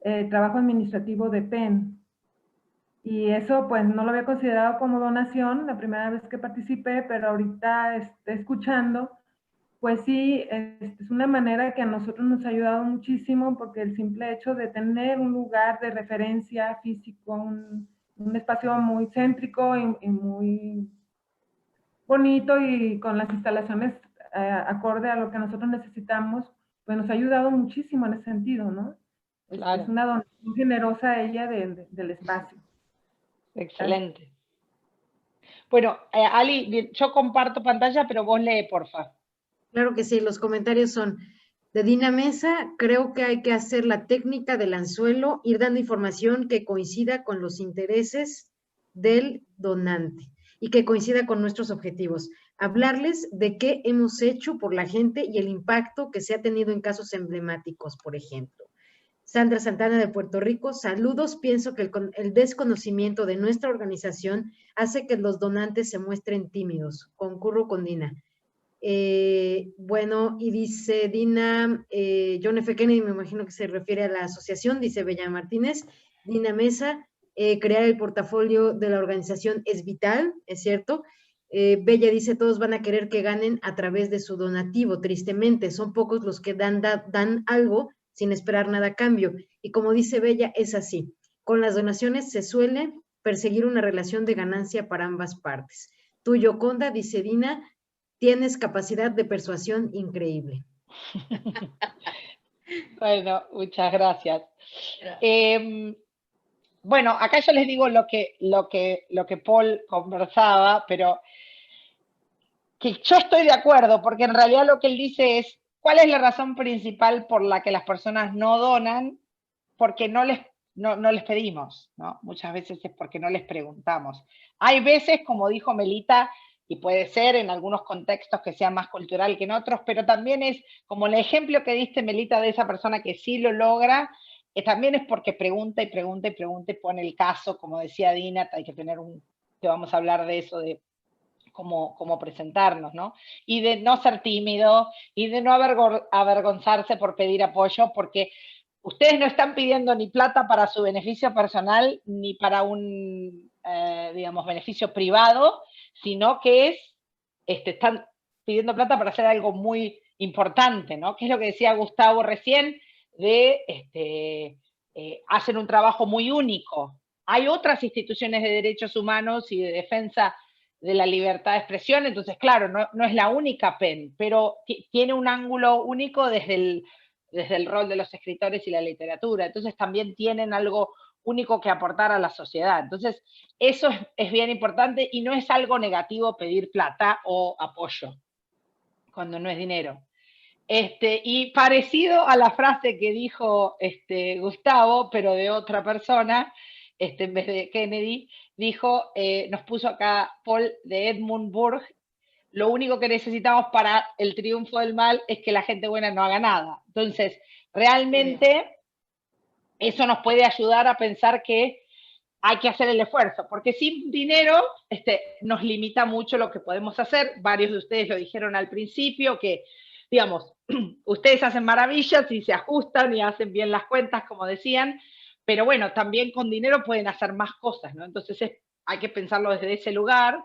el trabajo administrativo de PEN. Y eso pues no lo había considerado como donación la primera vez que participé, pero ahorita escuchando, pues sí, es una manera que a nosotros nos ha ayudado muchísimo, porque el simple hecho de tener un lugar de referencia físico, un espacio muy céntrico y muy bonito y con las instalaciones acorde a lo que nosotros necesitamos, pues nos ha ayudado muchísimo en ese sentido, ¿no? Claro. Es una donación generosa ella del espacio. Excelente. Bueno, Ali, yo comparto pantalla, pero vos lee, porfa. Claro que sí, los comentarios son de Dina Mesa: creo que hay que hacer la técnica del anzuelo, ir dando información que coincida con los intereses del donante y que coincida con nuestros objetivos. Hablarles de qué hemos hecho por la gente y el impacto que se ha tenido en casos emblemáticos, por ejemplo. Sandra Santana de Puerto Rico: saludos, pienso que el desconocimiento de nuestra organización hace que los donantes se muestren tímidos. Concurro con Dina. Bueno, y dice Dina, John F. Kennedy, me imagino que se refiere a la asociación, dice Bella Martínez. Dina Mesa: crear el portafolio de la organización es vital, es cierto. Bella dice: todos van a querer que ganen a través de su donativo, tristemente, son pocos los que dan algo sin esperar nada a cambio. Y como dice Bella, es así. Con las donaciones se suele perseguir una relación de ganancia para ambas partes. Tú, Yoconda, dice Dina, tienes capacidad de persuasión increíble. Bueno, muchas gracias. Bueno, acá yo les digo lo que Paul conversaba, pero que yo estoy de acuerdo, porque en realidad lo que él dice es: ¿cuál es la razón principal por la que las personas no donan? Porque no les pedimos, ¿no? Muchas veces es porque no les preguntamos. Hay veces, como dijo Melita, y puede ser en algunos contextos que sea más cultural que en otros, pero también es como el ejemplo que diste, Melita, de esa persona que sí lo logra, también es porque pregunta y pregunta y pregunta y pone el caso, como decía Dina, hay que tener que vamos a hablar de eso, de cómo presentarnos, ¿no? Y de no ser tímido, y de no avergonzarse por pedir apoyo, porque ustedes no están pidiendo ni plata para su beneficio personal, ni para un, digamos, beneficio privado, sino que están pidiendo plata para hacer algo muy importante, ¿no? Que es lo que decía Gustavo recién, de hacer un trabajo muy único, hay otras instituciones de derechos humanos y de defensa de la libertad de expresión, entonces claro, no es la única PEN, pero tiene un ángulo único desde el rol de los escritores y la literatura, entonces también tienen algo único que aportar a la sociedad. Entonces, eso es bien importante y no es algo negativo pedir plata o apoyo, cuando no es dinero. Y parecido a la frase que dijo Gustavo, pero de otra persona, en vez de Kennedy, dijo, nos puso acá Paul de Edmund Burke, lo único que necesitamos para el triunfo del mal es que la gente buena no haga nada. Entonces, realmente eso nos puede ayudar a pensar que hay que hacer el esfuerzo, porque sin dinero nos limita mucho lo que podemos hacer. Varios de ustedes lo dijeron al principio, que, digamos, ustedes hacen maravillas y se ajustan y hacen bien las cuentas, como decían, pero bueno, también con dinero pueden hacer más cosas, ¿no? Entonces hay que pensarlo desde ese lugar.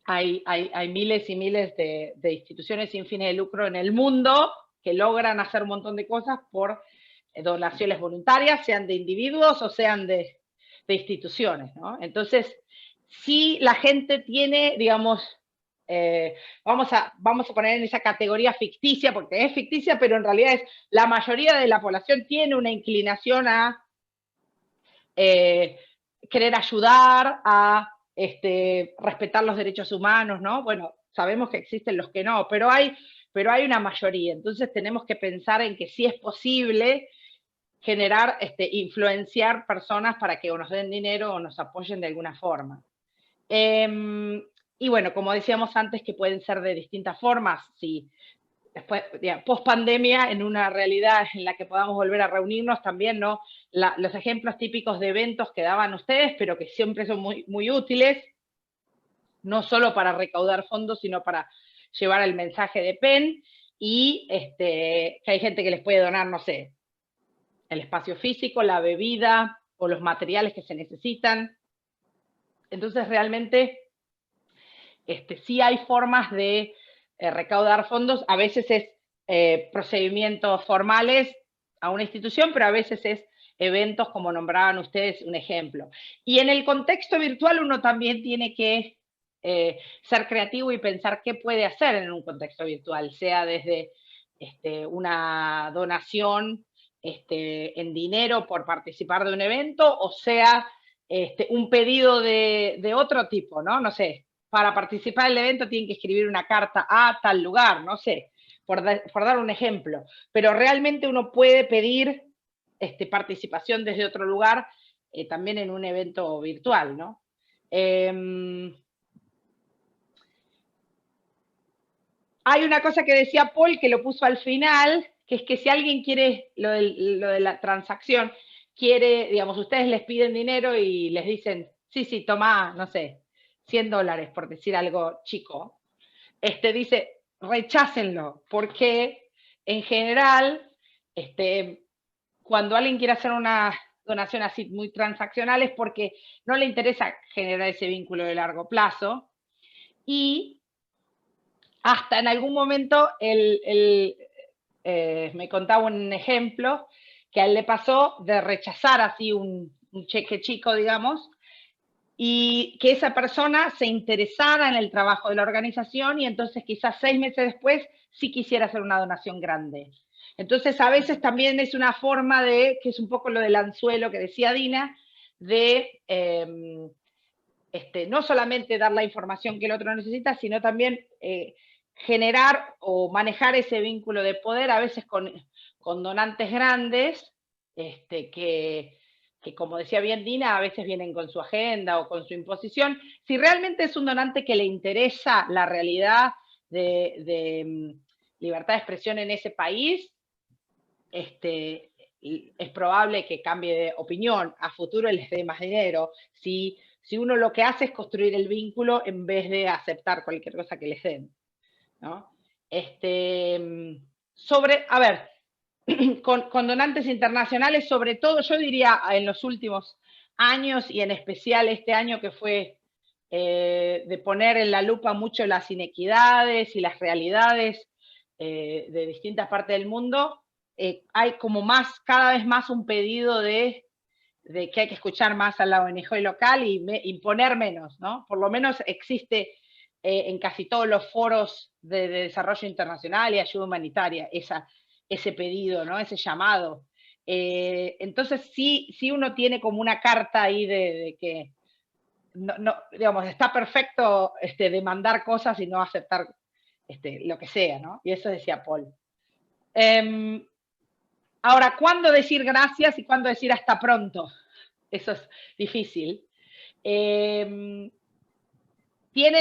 Hay miles y miles de instituciones sin fines de lucro en el mundo que logran hacer un montón de cosas por donaciones voluntarias, sean de individuos o sean de instituciones, ¿no? Entonces, si la gente tiene, digamos, vamos a poner en esa categoría ficticia, porque es ficticia, pero en realidad la mayoría de la población tiene una inclinación a querer ayudar, a respetar los derechos humanos, ¿no? Bueno, sabemos que existen los que no, pero hay una mayoría. Entonces tenemos que pensar en que sí es posible generar, influenciar personas para que o nos den dinero o nos apoyen de alguna forma. Y bueno, como decíamos antes, que pueden ser de distintas formas, si después, post pandemia, en una realidad en la que podamos volver a reunirnos también, ¿no? Los ejemplos típicos de eventos que daban ustedes, pero que siempre son muy, muy útiles, no solo para recaudar fondos, sino para llevar el mensaje de PEN, y que hay gente que les puede donar, no sé, el espacio físico, la bebida o los materiales que se necesitan. Entonces realmente sí hay formas de recaudar fondos, a veces es procedimientos formales a una institución, pero a veces es eventos como nombraban ustedes un ejemplo. Y en el contexto virtual uno también tiene que ser creativo y pensar qué puede hacer en un contexto virtual, sea desde una donación en dinero por participar de un evento, o sea un pedido de otro tipo, ¿no? No sé, para participar del evento tienen que escribir una carta a tal lugar, no sé, por dar un ejemplo. Pero realmente uno puede pedir participación desde otro lugar, también en un evento virtual, ¿no? Hay una cosa que decía Paul, que lo puso al final, que es que si alguien quiere, lo de la transacción, quiere, digamos, ustedes les piden dinero y les dicen, sí, toma, no sé, $100, por decir algo chico, dice, rechácenlo, porque en general, cuando alguien quiere hacer una donación así muy transaccional es porque no le interesa generar ese vínculo de largo plazo, y hasta en algún momento me contaba un ejemplo que a él le pasó de rechazar así un cheque chico, digamos, y que esa persona se interesara en el trabajo de la organización, y entonces quizás 6 meses después sí quisiera hacer una donación grande. Entonces a veces también es una forma de, que es un poco lo del anzuelo que decía Dina, de no solamente dar la información que el otro necesita, sino también generar o manejar ese vínculo de poder, a veces con donantes grandes, que como decía bien Dina, a veces vienen con su agenda o con su imposición. Si realmente es un donante que le interesa la realidad de libertad de expresión en ese país, es probable que cambie de opinión, a futuro les dé más dinero, si uno lo que hace es construir el vínculo en vez de aceptar cualquier cosa que les den, ¿no? A ver, con donantes internacionales, sobre todo, yo diría en los últimos años, y en especial este año que fue de poner en la lupa mucho las inequidades y las realidades de distintas partes del mundo, hay como cada vez más un pedido de que hay que escuchar más a la ONG local y imponer menos, ¿no? Por lo menos existe en casi todos los foros de desarrollo internacional y ayuda humanitaria ese pedido, ¿no? Ese llamado. Entonces sí uno tiene como una carta ahí de que digamos, está perfecto demandar cosas y no aceptar lo que sea, ¿no? Y eso decía Paul. Ahora, ¿cuándo decir gracias y cuándo decir hasta pronto? Eso es difícil. ¿Tienen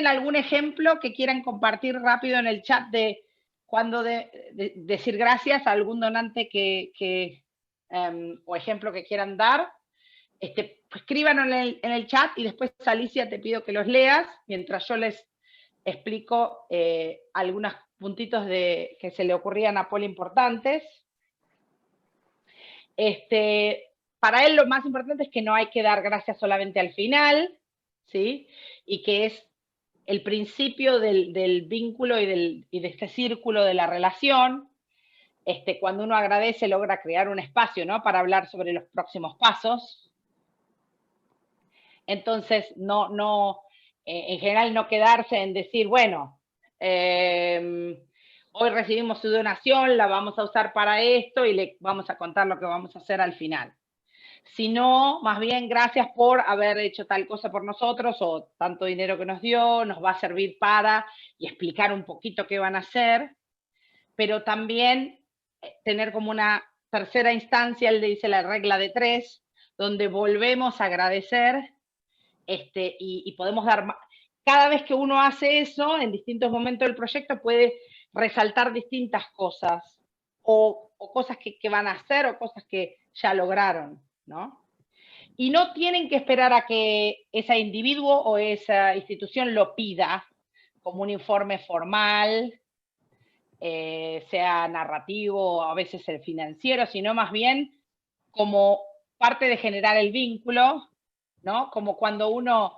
algún ejemplo que quieran compartir rápido en el chat de cuándo decir gracias a algún donante o ejemplo que quieran dar? Escríbanlo en el chat y después, Alicia, te pido que los leas mientras yo les explico algunos puntitos que se le ocurrían a Paul importantes. Para él lo más importante es que no hay que dar gracias solamente al final, ¿sí? Y que es el principio del vínculo y de este círculo de la relación. Cuando uno agradece logra crear un espacio, ¿no? Para hablar sobre los próximos pasos. Entonces, en general no quedarse en decir, bueno, hoy recibimos su donación, la vamos a usar para esto y le vamos a contar lo que vamos a hacer al final. Sino, más bien, gracias por haber hecho tal cosa por nosotros o tanto dinero que nos dio, nos va a servir para, y explicar un poquito qué van a hacer, pero también tener como una tercera instancia, él dice la regla de 3, donde volvemos a agradecer y podemos dar más. Cada vez que uno hace eso, en distintos momentos del proyecto puede resaltar distintas cosas, o cosas que van a hacer, o cosas que ya lograron, ¿no? Y no tienen que esperar a que ese individuo o esa institución lo pida, como un informe formal, sea narrativo, a veces financiero, sino más bien como parte de generar el vínculo, ¿no? Como cuando uno,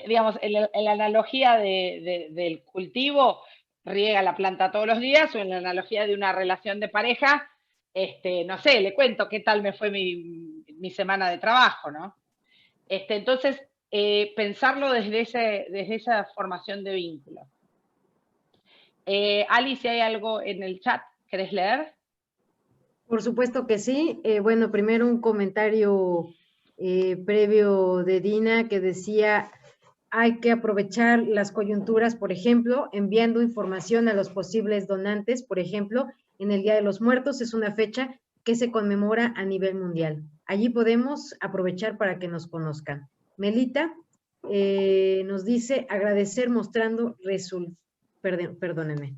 digamos, en la analogía del cultivo, riega la planta todos los días, o en la analogía de una relación de pareja, no sé, le cuento qué tal me fue mi semana de trabajo, ¿no? Entonces, pensarlo desde esa formación de vínculo. Ali, si hay algo en el chat, ¿querés leer? Por supuesto que sí. Bueno, primero un comentario previo de Dina que decía, hay que aprovechar las coyunturas, por ejemplo, enviando información a los posibles donantes, por ejemplo, en el Día de los Muertos es una fecha que se conmemora a nivel mundial. Allí podemos aprovechar para que nos conozcan. Melita nos dice, agradecer mostrando perdónenme.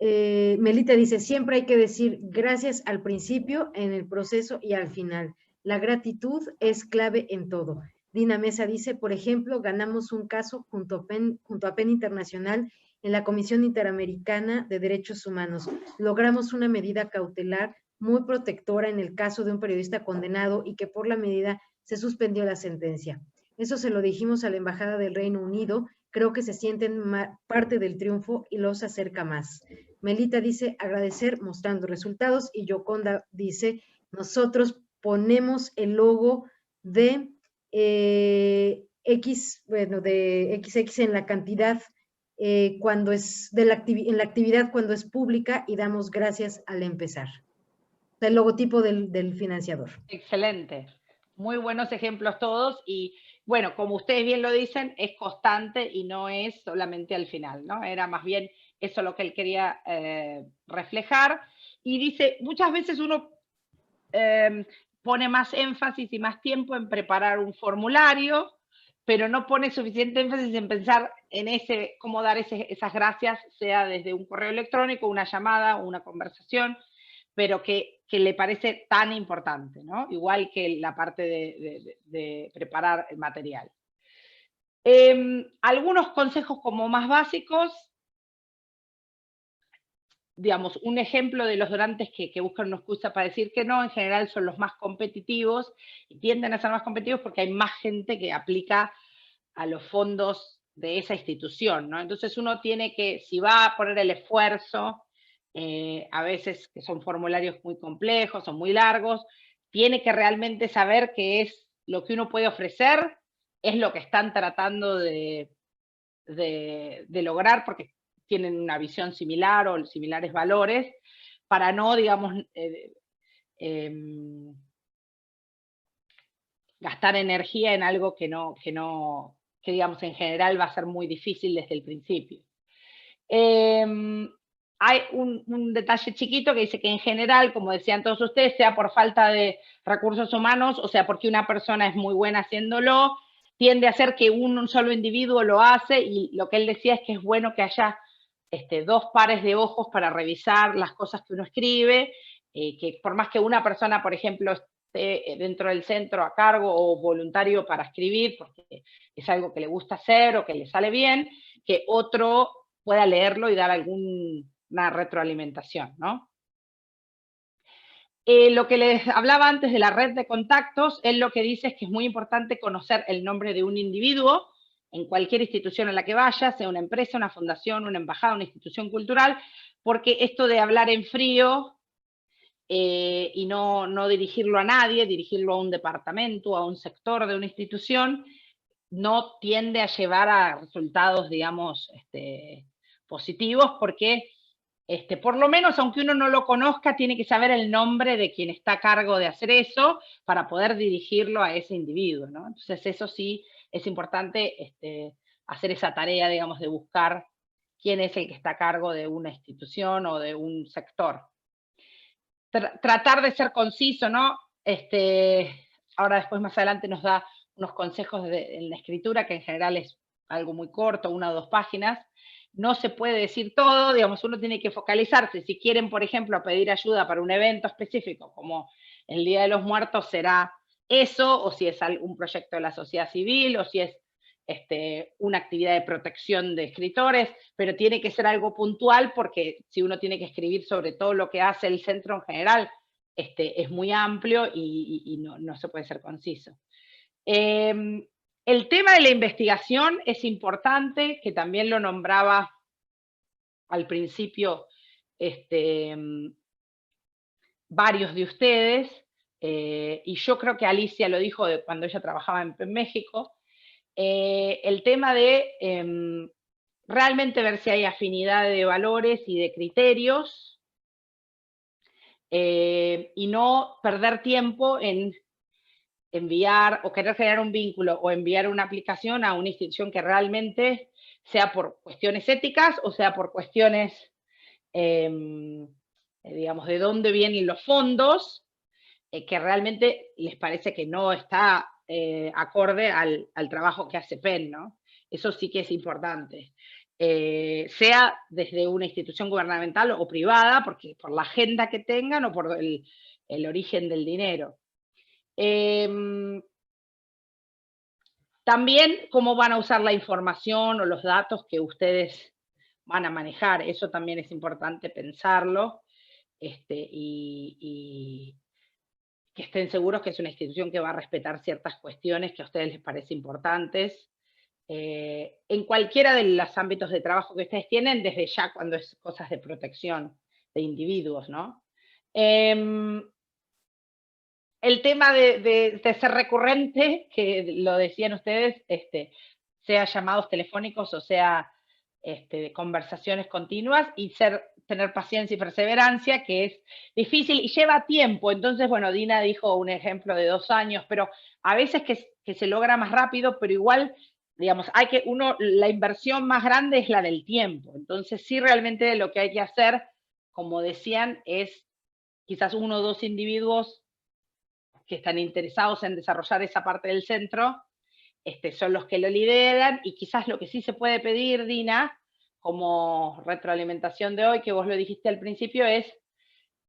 Melita dice, siempre hay que decir gracias al principio, en el proceso y al final. La gratitud es clave en todo. Dina Mesa dice, por ejemplo, ganamos un caso junto a PEN Internacional en la Comisión Interamericana de Derechos Humanos. Logramos una medida cautelar muy protectora en el caso de un periodista condenado y que por la medida se suspendió la sentencia. Eso se lo dijimos a la Embajada del Reino Unido. Creo que se sienten parte del triunfo y los acerca más. Melita dice, agradecer mostrando resultados, y Yoconda dice, nosotros ponemos el logo de de XX en la cantidad cuando es en la actividad cuando es pública y damos gracias al empezar. El logotipo del financiador. Excelente. Muy buenos ejemplos todos y bueno, como ustedes bien lo dicen, es constante y no es solamente al final, ¿no? Era más bien eso lo que él quería reflejar. Y dice, muchas veces uno pone más énfasis y más tiempo en preparar un formulario, pero no pone suficiente énfasis en pensar en cómo dar esas gracias, sea desde un correo electrónico, una llamada, una conversación, pero que le parece tan importante, ¿no? Igual que la parte de preparar el material. Algunos consejos como más básicos, digamos, un ejemplo de los donantes que buscan una excusa para decir que no, en general son los más competitivos, y tienden a ser más competitivos porque hay más gente que aplica a los fondos de esa institución, ¿no? Entonces uno tiene que, si va a poner el esfuerzo a veces que son formularios muy complejos o muy largos, tiene que realmente saber qué es lo que uno puede ofrecer, es lo que están tratando de lograr, porque tienen una visión similar o similares valores, para no, digamos, gastar energía en algo que digamos en general va a ser muy difícil desde el principio. Hay un detalle chiquito que dice que en general, como decían todos ustedes, sea por falta de recursos humanos, o sea, porque una persona es muy buena haciéndolo, tiende a ser que un solo individuo lo hace, y lo que él decía es que es bueno que haya dos pares de ojos para revisar las cosas que uno escribe, que por más que una persona, por ejemplo, esté dentro del centro a cargo o voluntario para escribir, porque es algo que le gusta hacer o que le sale bien, que otro pueda leerlo y dar alguna retroalimentación, ¿no? Lo que les hablaba antes de la red de contactos, él lo que dice es que es muy importante conocer el nombre de un individuo en cualquier institución a la que vaya, sea una empresa, una fundación, una embajada, una institución cultural, porque esto de hablar en frío y no dirigirlo a nadie, dirigirlo a un departamento, a un sector de una institución, no tiende a llevar a resultados, digamos, positivos, porque por lo menos, aunque uno no lo conozca, tiene que saber el nombre de quien está a cargo de hacer eso para poder dirigirlo a ese individuo, ¿no? Entonces eso sí es importante hacer esa tarea, digamos, de buscar quién es el que está a cargo de una institución o de un sector. Tratar de ser conciso, ¿no? Ahora después más adelante nos da unos consejos en la escritura, que en general es algo muy corto, 1 o 2 páginas. No se puede decir todo, digamos, uno tiene que focalizarse. Si quieren, por ejemplo, pedir ayuda para un evento específico, como el Día de los Muertos, será eso, o si es un proyecto de la sociedad civil, o si es una actividad de protección de escritores, pero tiene que ser algo puntual, porque si uno tiene que escribir sobre todo lo que hace el centro en general, es muy amplio y no se puede ser conciso. El tema de la investigación es importante, que también lo nombraba al principio varios de ustedes, y yo creo que Alicia lo dijo cuando ella trabajaba en México, el tema de realmente ver si hay afinidad de valores y de criterios, y no perder tiempo en enviar o querer generar un vínculo o enviar una aplicación a una institución que realmente sea por cuestiones éticas o sea por cuestiones, digamos, de dónde vienen los fondos, que realmente les parece que no está acorde al trabajo que hace PEN, ¿no? Eso sí que es importante. Sea desde una institución gubernamental o privada, porque por la agenda que tengan o por el origen del dinero. También cómo van a usar la información o los datos que ustedes van a manejar, eso también es importante pensarlo, y que estén seguros que es una institución que va a respetar ciertas cuestiones que a ustedes les parecen importantes, en cualquiera de los ámbitos de trabajo que ustedes tienen, desde ya cuando es cosas de protección de individuos, ¿no? El tema de ser recurrente, que lo decían ustedes, sea llamados telefónicos o sea conversaciones continuas, y tener paciencia y perseverancia, que es difícil y lleva tiempo. Entonces, bueno, Dina dijo un ejemplo de 2 años, pero a veces que se logra más rápido, pero igual, digamos, la inversión más grande es la del tiempo. Entonces, sí, realmente lo que hay que hacer, como decían, es quizás 1 o 2 individuos que están interesados en desarrollar esa parte del centro, son los que lo lideran, y quizás lo que sí se puede pedir, Dina, como retroalimentación de hoy, que vos lo dijiste al principio, es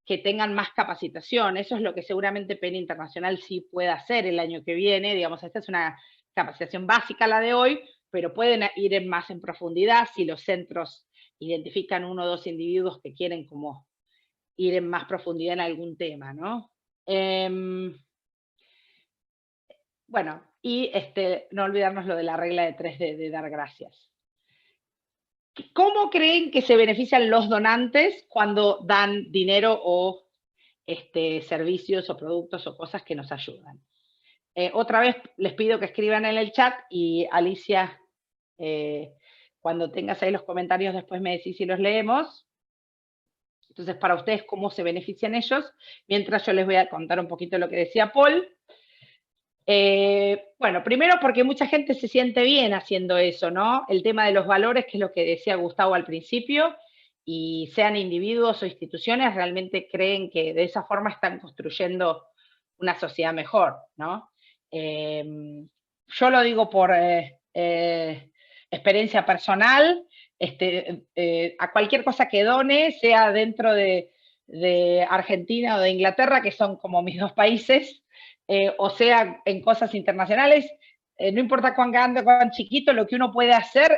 que tengan más capacitación. Eso es lo que seguramente PEN Internacional sí puede hacer el año que viene. Digamos, esta es una capacitación básica la de hoy, pero pueden ir más en profundidad si los centros identifican 1 o 2 individuos que quieren como ir en más profundidad en algún tema, ¿no? Bueno, y no olvidarnos lo de la regla de 3 de dar gracias. ¿cómo creen que se benefician los donantes cuando dan dinero o servicios o productos o cosas que nos ayudan? Otra vez les pido que escriban en el chat y Alicia, cuando tengas ahí los comentarios después me decís si los leemos. Entonces, para ustedes, ¿cómo se benefician ellos? Mientras yo les voy a contar un poquito lo que decía Paul. Bueno, primero porque mucha gente se siente bien haciendo eso, ¿no? El tema de los valores, que es lo que decía Gustavo al principio, y sean individuos o instituciones, realmente creen que de esa forma están construyendo una sociedad mejor, ¿no? Yo lo digo por experiencia personal, a cualquier cosa que done, sea dentro de Argentina o de Inglaterra, que son como mis dos países, o sea en cosas internacionales, no importa cuán grande o cuán chiquito, lo que uno puede hacer,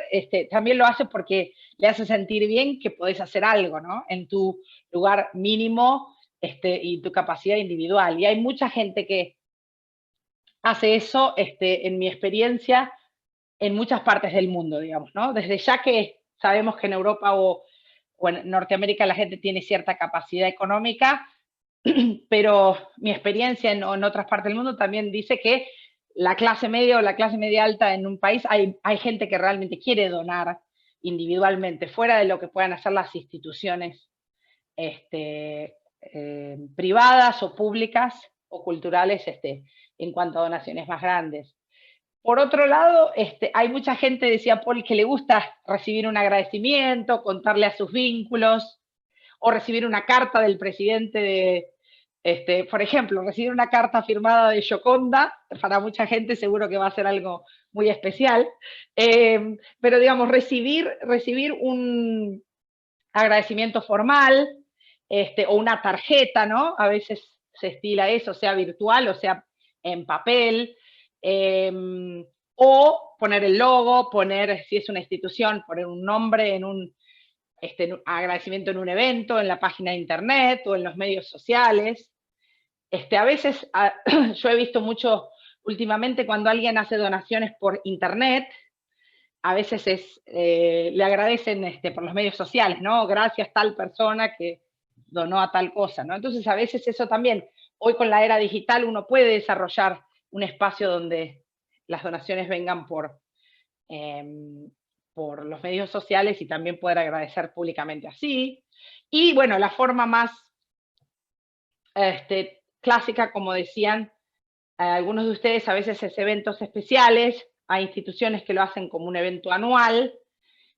también lo hace porque le hace sentir bien que podés hacer algo, ¿no? En tu lugar mínimo y tu capacidad individual. Y hay mucha gente que hace eso, en mi experiencia, en muchas partes del mundo, digamos, ¿no? Desde ya que sabemos que en Europa o en Norteamérica la gente tiene cierta capacidad económica, pero mi experiencia en otras partes del mundo también dice que la clase media o la clase media alta en un país, hay gente que realmente quiere donar individualmente, fuera de lo que puedan hacer las instituciones privadas o públicas o culturales en cuanto a donaciones más grandes. Por otro lado, hay mucha gente, decía Paul, que le gusta recibir un agradecimiento, contarle a sus vínculos, o recibir una carta del presidente por ejemplo, recibir una carta firmada de Gioconda, para mucha gente seguro que va a ser algo muy especial, pero digamos, recibir un agradecimiento formal, o una tarjeta, ¿no? A veces se estila eso, sea virtual o sea en papel, o poner el logo, poner, si es una institución, poner un nombre en un agradecimiento en un evento, en la página de internet o en los medios sociales. A veces, yo he visto mucho últimamente cuando alguien hace donaciones por internet, a veces le agradecen por los medios sociales, ¿no? Gracias tal persona que donó a tal cosa, ¿no? Entonces a veces eso también, hoy con la era digital uno puede desarrollar un espacio donde las donaciones vengan por los medios sociales y también poder agradecer públicamente así. Y bueno, la forma más clásica, como decían algunos de ustedes, a veces es eventos especiales, hay instituciones que lo hacen como un evento anual,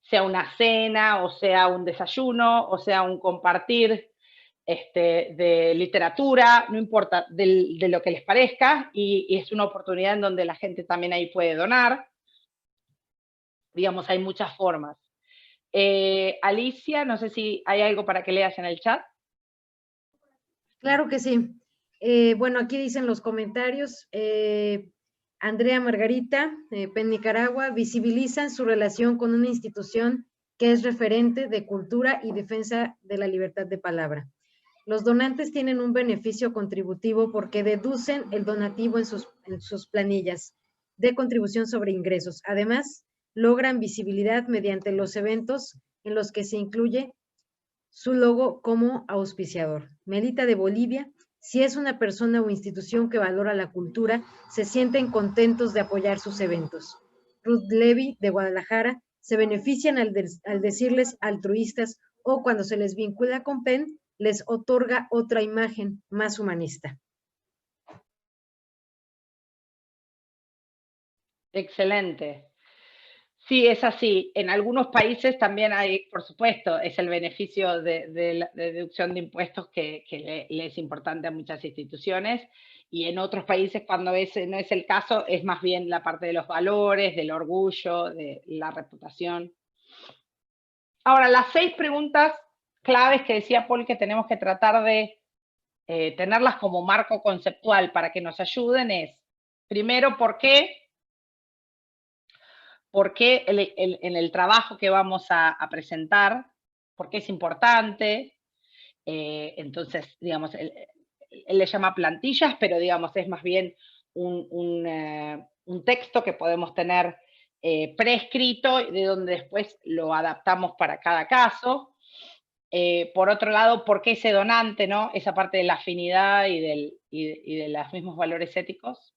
sea una cena, o sea un desayuno, o sea un compartir de literatura, no importa, de lo que les parezca, y es una oportunidad en donde la gente también ahí puede donar. Digamos, hay muchas formas. Alicia, no sé si hay algo para que leas en el chat. Claro que sí. Bueno, aquí dicen los comentarios. Andrea Margarita, PEN Nicaragua, visibilizan su relación con una institución que es referente de cultura y defensa de la libertad de palabra. Los donantes tienen un beneficio contributivo porque deducen el donativo en sus planillas de contribución sobre ingresos. Además, logran visibilidad mediante los eventos en los que se incluye su logo como auspiciador. Melita de Bolivia, si es una persona o institución que valora la cultura, se sienten contentos de apoyar sus eventos. Ruth Levy de Guadalajara, se benefician al decirles altruistas o cuando se les vincula con PEN, les otorga otra imagen más humanista. Excelente. Sí, es así. En algunos países también hay, por supuesto, es el beneficio de la deducción de impuestos que le es importante a muchas instituciones, y en otros países, cuando ese no es el caso, es más bien la parte de los valores, del orgullo, de la reputación. Ahora, las 6 preguntas claves que decía Paul que tenemos que tratar de tenerlas como marco conceptual para que nos ayuden es, primero, ¿por qué? ¿Por qué en el trabajo que vamos a presentar? ¿Por qué es importante? Entonces, digamos, él le llama plantillas, pero digamos, es más bien un texto que podemos tener preescrito, de donde después lo adaptamos para cada caso. Por otro lado, ¿por qué ese donante, no? Esa parte de la afinidad y de los mismos valores éticos.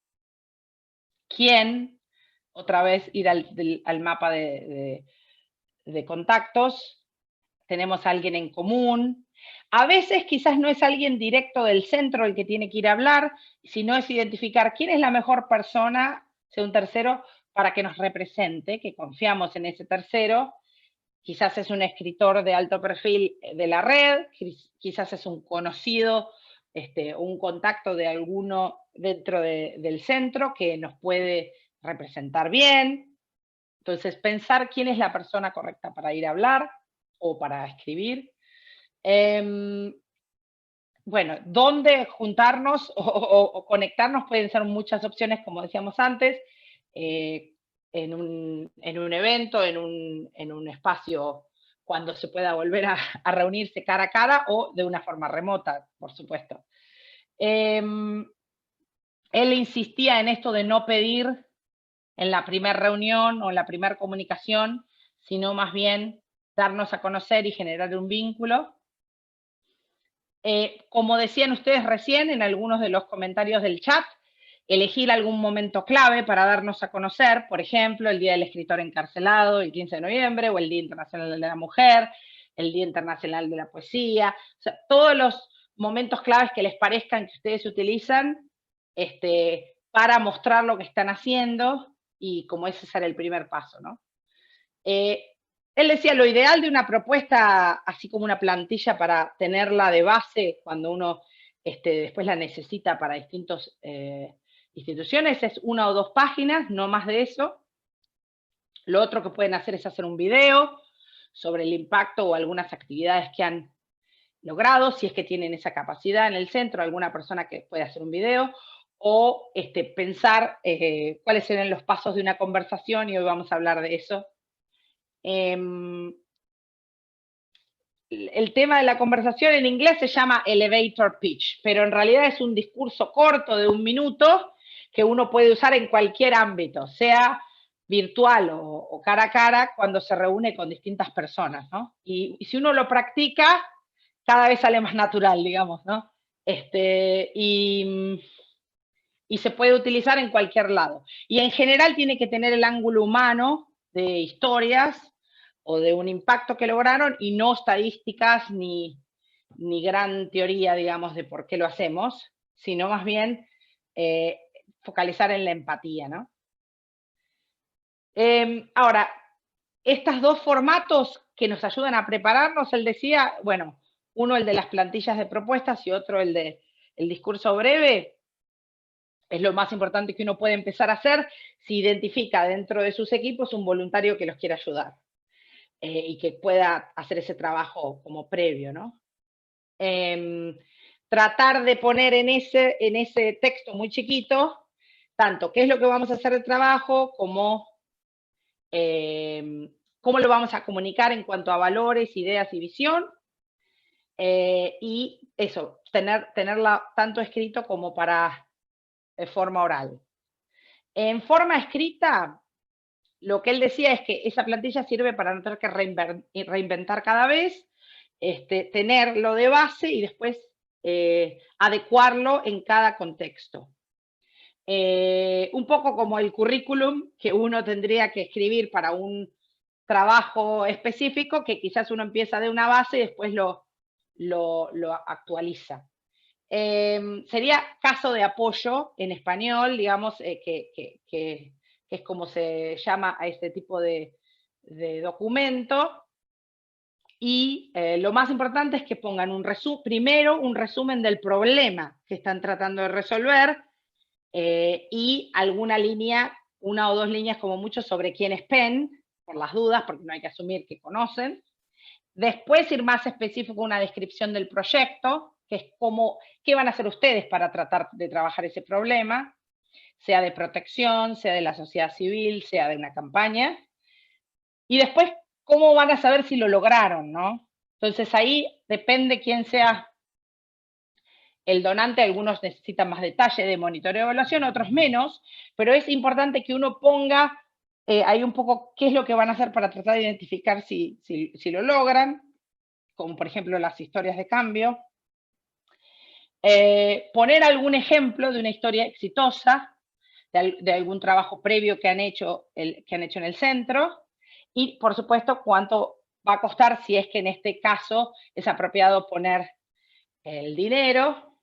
¿Quién? Otra vez ir al mapa de contactos. Tenemos a alguien en común. A veces quizás no es alguien directo del centro el que tiene que ir a hablar, sino es identificar quién es la mejor persona, sea un tercero, para que nos represente, que confiamos en ese tercero. Quizás es un escritor de alto perfil de la red, quizás es un conocido, un contacto de alguno dentro del centro que nos puede representar bien. Entonces, pensar quién es la persona correcta para ir a hablar o para escribir. Bueno, dónde juntarnos o conectarnos pueden ser muchas opciones, como decíamos antes, en un evento, en un espacio cuando se pueda volver a reunirse cara a cara o de una forma remota, por supuesto. Él insistía en esto de no pedir en la primera reunión o en la primera comunicación, sino más bien darnos a conocer y generar un vínculo. Como decían ustedes recién en algunos de los comentarios del chat, elegir algún momento clave para darnos a conocer, por ejemplo, el Día del Escritor Encarcelado, el 15 de noviembre, o el Día Internacional de la Mujer, el Día Internacional de la Poesía, o sea, todos los momentos claves que les parezcan que ustedes utilizan para mostrar lo que están haciendo, y como ese será el primer paso, ¿no? Él decía, lo ideal de una propuesta, así como una plantilla para tenerla de base cuando uno después la necesita para distintas instituciones, es 1 o 2 páginas, no más de eso. Lo otro que pueden hacer es hacer un video sobre el impacto o algunas actividades que han logrado, si es que tienen esa capacidad en el centro, alguna persona que pueda hacer un video, o pensar cuáles serán los pasos de una conversación, y hoy vamos a hablar de eso. El tema de la conversación en inglés se llama elevator pitch, pero en realidad es un discurso corto de 1 minuto que uno puede usar en cualquier ámbito, sea virtual o cara a cara, cuando se reúne con distintas personas, ¿no? Y si uno lo practica, cada vez sale más natural, digamos, ¿no? Y se puede utilizar en cualquier lado. Y en general tiene que tener el ángulo humano de historias o de un impacto que lograron, y no estadísticas ni gran teoría, digamos, de por qué lo hacemos, sino más bien focalizar en la empatía, ¿no? Ahora, estos 2 formatos que nos ayudan a prepararnos, él decía, bueno, uno el de las plantillas de propuestas y otro el de el discurso breve, es lo más importante que uno puede empezar a hacer si identifica dentro de sus equipos un voluntario que los quiera ayudar y que pueda hacer ese trabajo como previo, ¿no? Tratar de poner en ese texto muy chiquito, tanto qué es lo que vamos a hacer de trabajo, como cómo lo vamos a comunicar en cuanto a valores, ideas y visión, y eso, tenerla tanto escrito como para forma oral. En forma escrita, lo que él decía es que esa plantilla sirve para no tener que reinventar cada vez, tenerlo de base y después adecuarlo en cada contexto. Un poco como el currículum que uno tendría que escribir para un trabajo específico, que quizás uno empieza de una base y después lo actualiza. Sería caso de apoyo en español, digamos, que es como se llama a este tipo de documento. Y lo más importante es que pongan primero un resumen del problema que están tratando de resolver, y alguna línea, 1 o 2 líneas como mucho, sobre quién es Penn, por las dudas, porque no hay que asumir que conocen. Después ir más específico, una descripción del proyecto, que es qué van a hacer ustedes para tratar de trabajar ese problema, sea de protección, sea de la sociedad civil, sea de una campaña. Y después, cómo van a saber si lo lograron, ¿no? Entonces ahí depende quién sea el donante. Algunos necesitan más detalle de monitoreo y evaluación, otros menos, pero es importante que uno ponga hay un poco qué es lo que van a hacer para tratar de identificar si lo logran, como por ejemplo las historias de cambio. Poner algún ejemplo de una historia exitosa, de algún trabajo previo que han hecho en el centro, y por supuesto cuánto va a costar si es que en este caso es apropiado poner el dinero.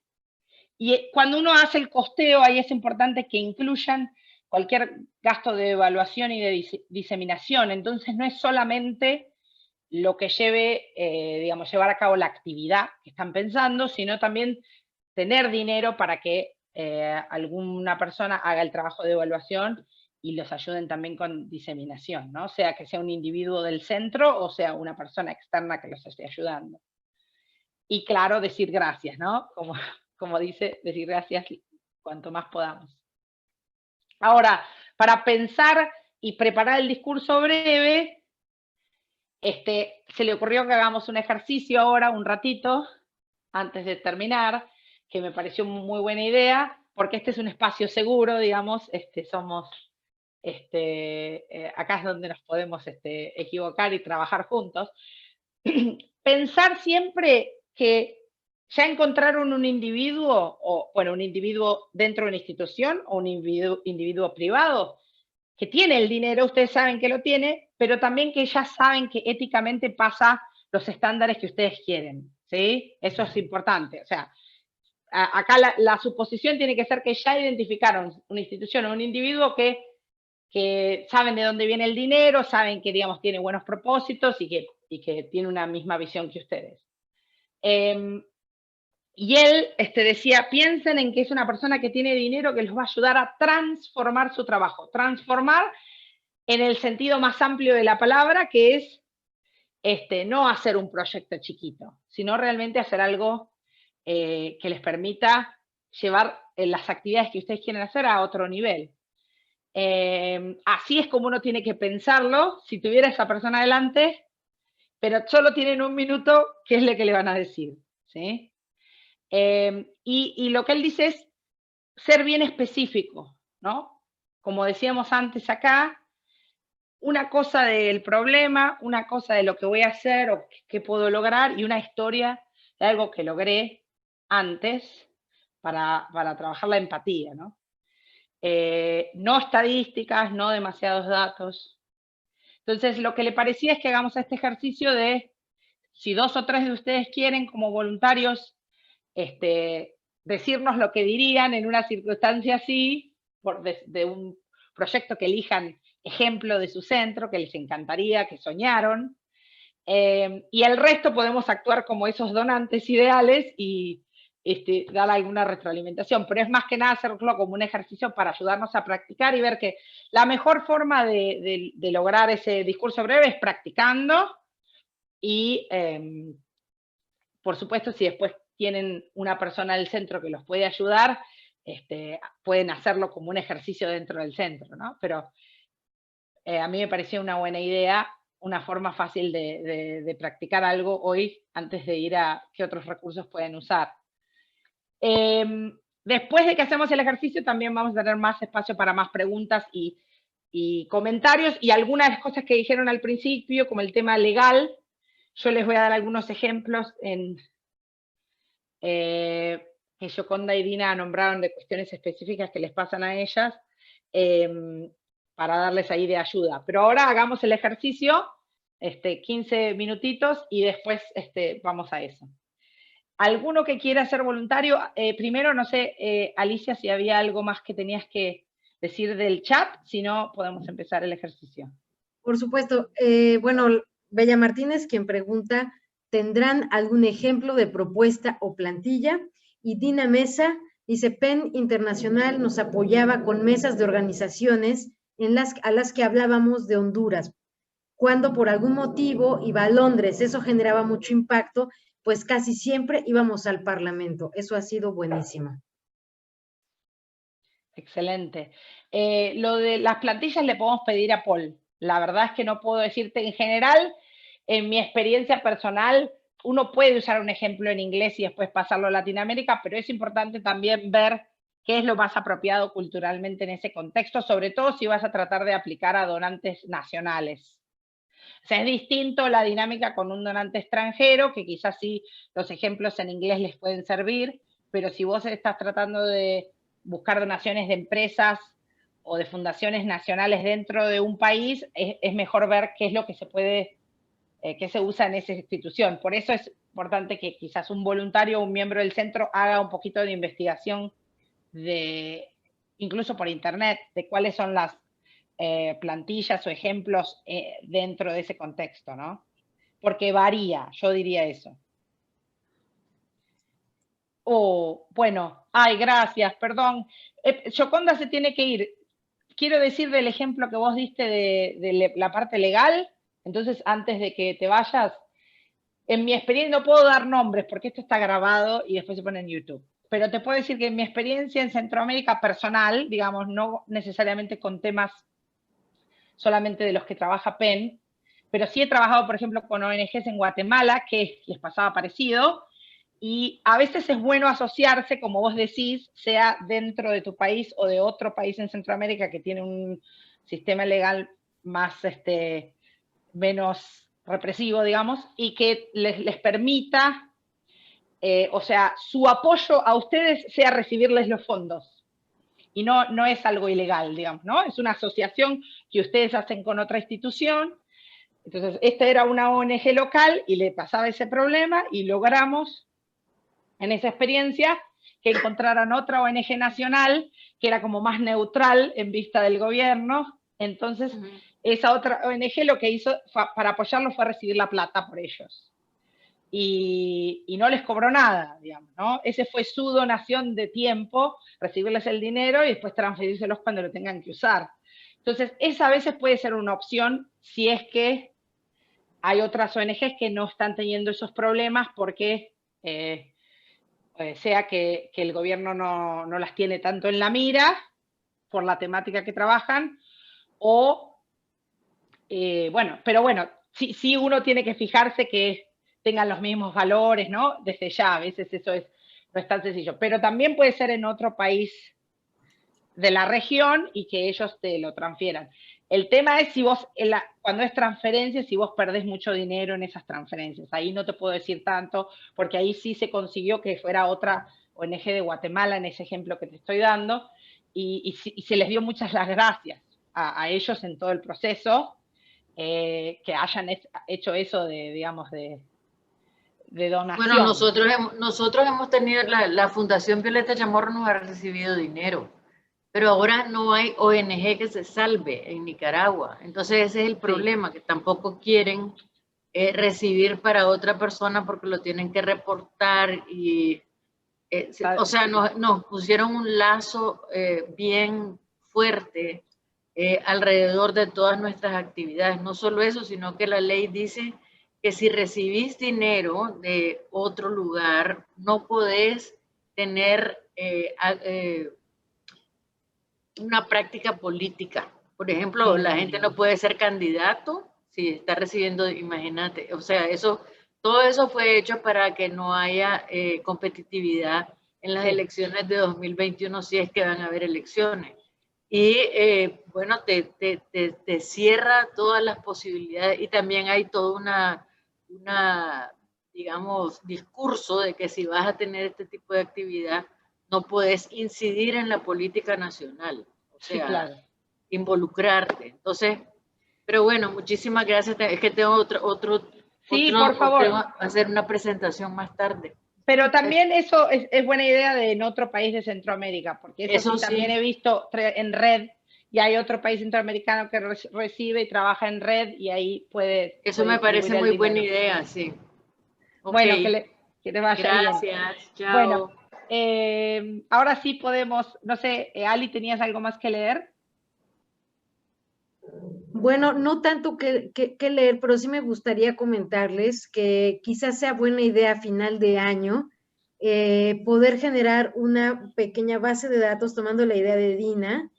Y cuando uno hace el costeo, ahí es importante que incluyan cualquier gasto de evaluación y de diseminación. Entonces no es solamente lo que lleve, digamos, llevar a cabo la actividad que están pensando, sino también tener dinero para que alguna persona haga el trabajo de evaluación y los ayuden también con diseminación, ¿no? Sea que sea un individuo del centro o sea una persona externa que los esté ayudando. Y claro, decir gracias, ¿no? Como dice, decir gracias cuanto más podamos. Ahora, para pensar y preparar el discurso breve, se le ocurrió que hagamos un ejercicio ahora, un ratito, antes de terminar, que me pareció muy buena idea, porque este es un espacio seguro, digamos, acá es donde nos podemos equivocar y trabajar juntos. Pensar siempre que ya encontraron un individuo, un individuo dentro de una institución o un individuo privado que tiene el dinero, ustedes saben que lo tiene, pero también que ya saben que éticamente pasa los estándares que ustedes quieren, ¿sí? Eso es importante, o sea, acá la suposición tiene que ser que ya identificaron una institución o un individuo que saben de dónde viene el dinero, saben que, digamos, tiene buenos propósitos y que tiene una misma visión que ustedes. Y él decía, piensen en que es una persona que tiene dinero que los va a ayudar a transformar su trabajo. Transformar en el sentido más amplio de la palabra, que es no hacer un proyecto chiquito, sino realmente hacer algo que les permita llevar las actividades que ustedes quieren hacer a otro nivel. Así es como uno tiene que pensarlo, si tuviera esa persona delante, pero solo tienen un minuto, ¿qué es lo que le van a decir? ¿Sí? Y lo que él dice es ser bien específico, ¿no? Como decíamos antes acá, una cosa del problema, una cosa de lo que voy a hacer o qué puedo lograr, y una historia de algo que logré antes para trabajar la empatía, ¿no? No estadísticas, no demasiados datos. Entonces, lo que le parecía es que hagamos este ejercicio de, si 2 o 3 de ustedes quieren como voluntarios, decirnos lo que dirían en una circunstancia así, de un proyecto que elijan ejemplo de su centro, que les encantaría, que soñaron, y el resto podemos actuar como esos donantes ideales y dar alguna retroalimentación, pero es más que nada hacerlo como un ejercicio para ayudarnos a practicar y ver que la mejor forma de lograr ese discurso breve es practicando y, por supuesto, si después tienen una persona del centro que los puede ayudar, pueden hacerlo como un ejercicio dentro del centro, ¿no? Pero a mí me parecía una buena idea, una forma fácil de practicar algo hoy antes de ir a qué otros recursos pueden usar. Después de que hacemos el ejercicio también vamos a tener más espacio para más preguntas y comentarios, y algunas de las cosas que dijeron al principio, como el tema legal, yo les voy a dar algunos ejemplos que Yoconda y Dina nombraron de cuestiones específicas que les pasan a ellas, para darles ahí de ayuda. Pero ahora hagamos el ejercicio, 15 minutitos, y después vamos a eso. ¿Alguno que quiera ser voluntario? Primero, no sé, Alicia, si había algo más que tenías que decir del chat, si no, podemos empezar el ejercicio. Por supuesto. Bueno, Bella Martínez, quien pregunta, ¿tendrán algún ejemplo de propuesta o plantilla? Y Dina Mesa dice, PEN Internacional nos apoyaba con mesas de organizaciones a las que hablábamos de Honduras. Cuando por algún motivo iba a Londres, eso generaba mucho impacto, pues casi siempre íbamos al Parlamento. Eso ha sido buenísimo. Excelente. Lo de las plantillas le podemos pedir a Paul. La verdad es que no puedo decirte en general, en mi experiencia personal, uno puede usar un ejemplo en inglés y después pasarlo a Latinoamérica, pero es importante también ver qué es lo más apropiado culturalmente en ese contexto, sobre todo si vas a tratar de aplicar a donantes nacionales. O sea, es distinto la dinámica con un donante extranjero, que quizás sí los ejemplos en inglés les pueden servir, pero si vos estás tratando de buscar donaciones de empresas o de fundaciones nacionales dentro de un país, es mejor ver qué es lo que se puede, qué se usa en esa institución. Por eso es importante que quizás un voluntario o un miembro del centro haga un poquito de investigación, incluso por internet, de cuáles son las plantillas o ejemplos dentro de ese contexto, ¿no? Porque varía, yo diría eso. Bueno, gracias, perdón. Yoconda se tiene que ir. Quiero decir del ejemplo que vos diste de la parte legal, entonces antes de que te vayas, en mi experiencia, no puedo dar nombres porque esto está grabado y después se pone en YouTube, pero te puedo decir que en mi experiencia en Centroamérica personal, digamos, no necesariamente con temas solamente de los que trabaja PEN, pero sí he trabajado, por ejemplo, con ONGs en Guatemala, que les pasaba parecido, y a veces es bueno asociarse, como vos decís, sea dentro de tu país o de otro país en Centroamérica que tiene un sistema legal más, menos represivo, digamos, y que les permita, o sea, su apoyo a ustedes sea recibirles los fondos. Y no es algo ilegal, digamos, ¿no? Es una asociación que ustedes hacen con otra institución. Entonces, esta era una ONG local y le pasaba ese problema y logramos en esa experiencia que encontraran otra ONG nacional que era como más neutral en vista del gobierno. Entonces, esa otra ONG lo que hizo para apoyarlo fue recibir la plata por ellos. Y no les cobró nada, digamos, ¿no? Ese fue su donación de tiempo, recibirles el dinero y después transferírselos cuando lo tengan que usar. Entonces, esa a veces puede ser una opción si es que hay otras ONGs que no están teniendo esos problemas porque sea que el gobierno no las tiene tanto en la mira por la temática que trabajan, o, pero bueno, sí uno tiene que fijarse que tengan los mismos valores, ¿no? Desde ya, a veces eso no es tan sencillo, pero también puede ser en otro país de la región y que ellos te lo transfieran. El tema es si vos, cuando es transferencia, si vos perdés mucho dinero en esas transferencias. Ahí no te puedo decir tanto, porque ahí sí se consiguió que fuera otra ONG de Guatemala, en ese ejemplo que te estoy dando, y se les dio muchas las gracias a ellos en todo el proceso, que hayan hecho eso digamos, de donación. Bueno, nosotros hemos tenido, la Fundación Violeta Chamorro nos ha recibido dinero, pero ahora no hay ONG que se salve en Nicaragua. Entonces ese es el problema, que tampoco quieren recibir para otra persona porque lo tienen que reportar y, o sea, nos pusieron un lazo bien fuerte alrededor de todas nuestras actividades. No solo eso, sino que la ley dice que si recibís dinero de otro lugar, no podés tener una práctica política. Por ejemplo, la gente no puede ser candidato si está recibiendo, imagínate, o sea, todo eso fue hecho para que no haya competitividad en las elecciones de 2021, si es que van a haber elecciones. Y bueno, te cierra todas las posibilidades, y también hay toda una, digamos, discurso de que si vas a tener este tipo de actividad, no puedes incidir en la política nacional, o sea, involucrarte. Entonces, pero bueno, muchísimas gracias. Es que tengo por favor, hacer una presentación más tarde. Pero también eso es buena idea en otro país de Centroamérica, porque eso sí, también he visto en red, y hay otro país centroamericano que recibe y trabaja en red, y ahí puede... Eso me parece muy buena idea, sí. Bueno, que te vaya bien. Gracias, chao. Bueno, ahora sí podemos, no sé, Ali, ¿tenías algo más que leer? Bueno, no tanto que leer, pero sí me gustaría comentarles que quizás sea buena idea a final de año poder generar una pequeña base de datos tomando la idea de Dina,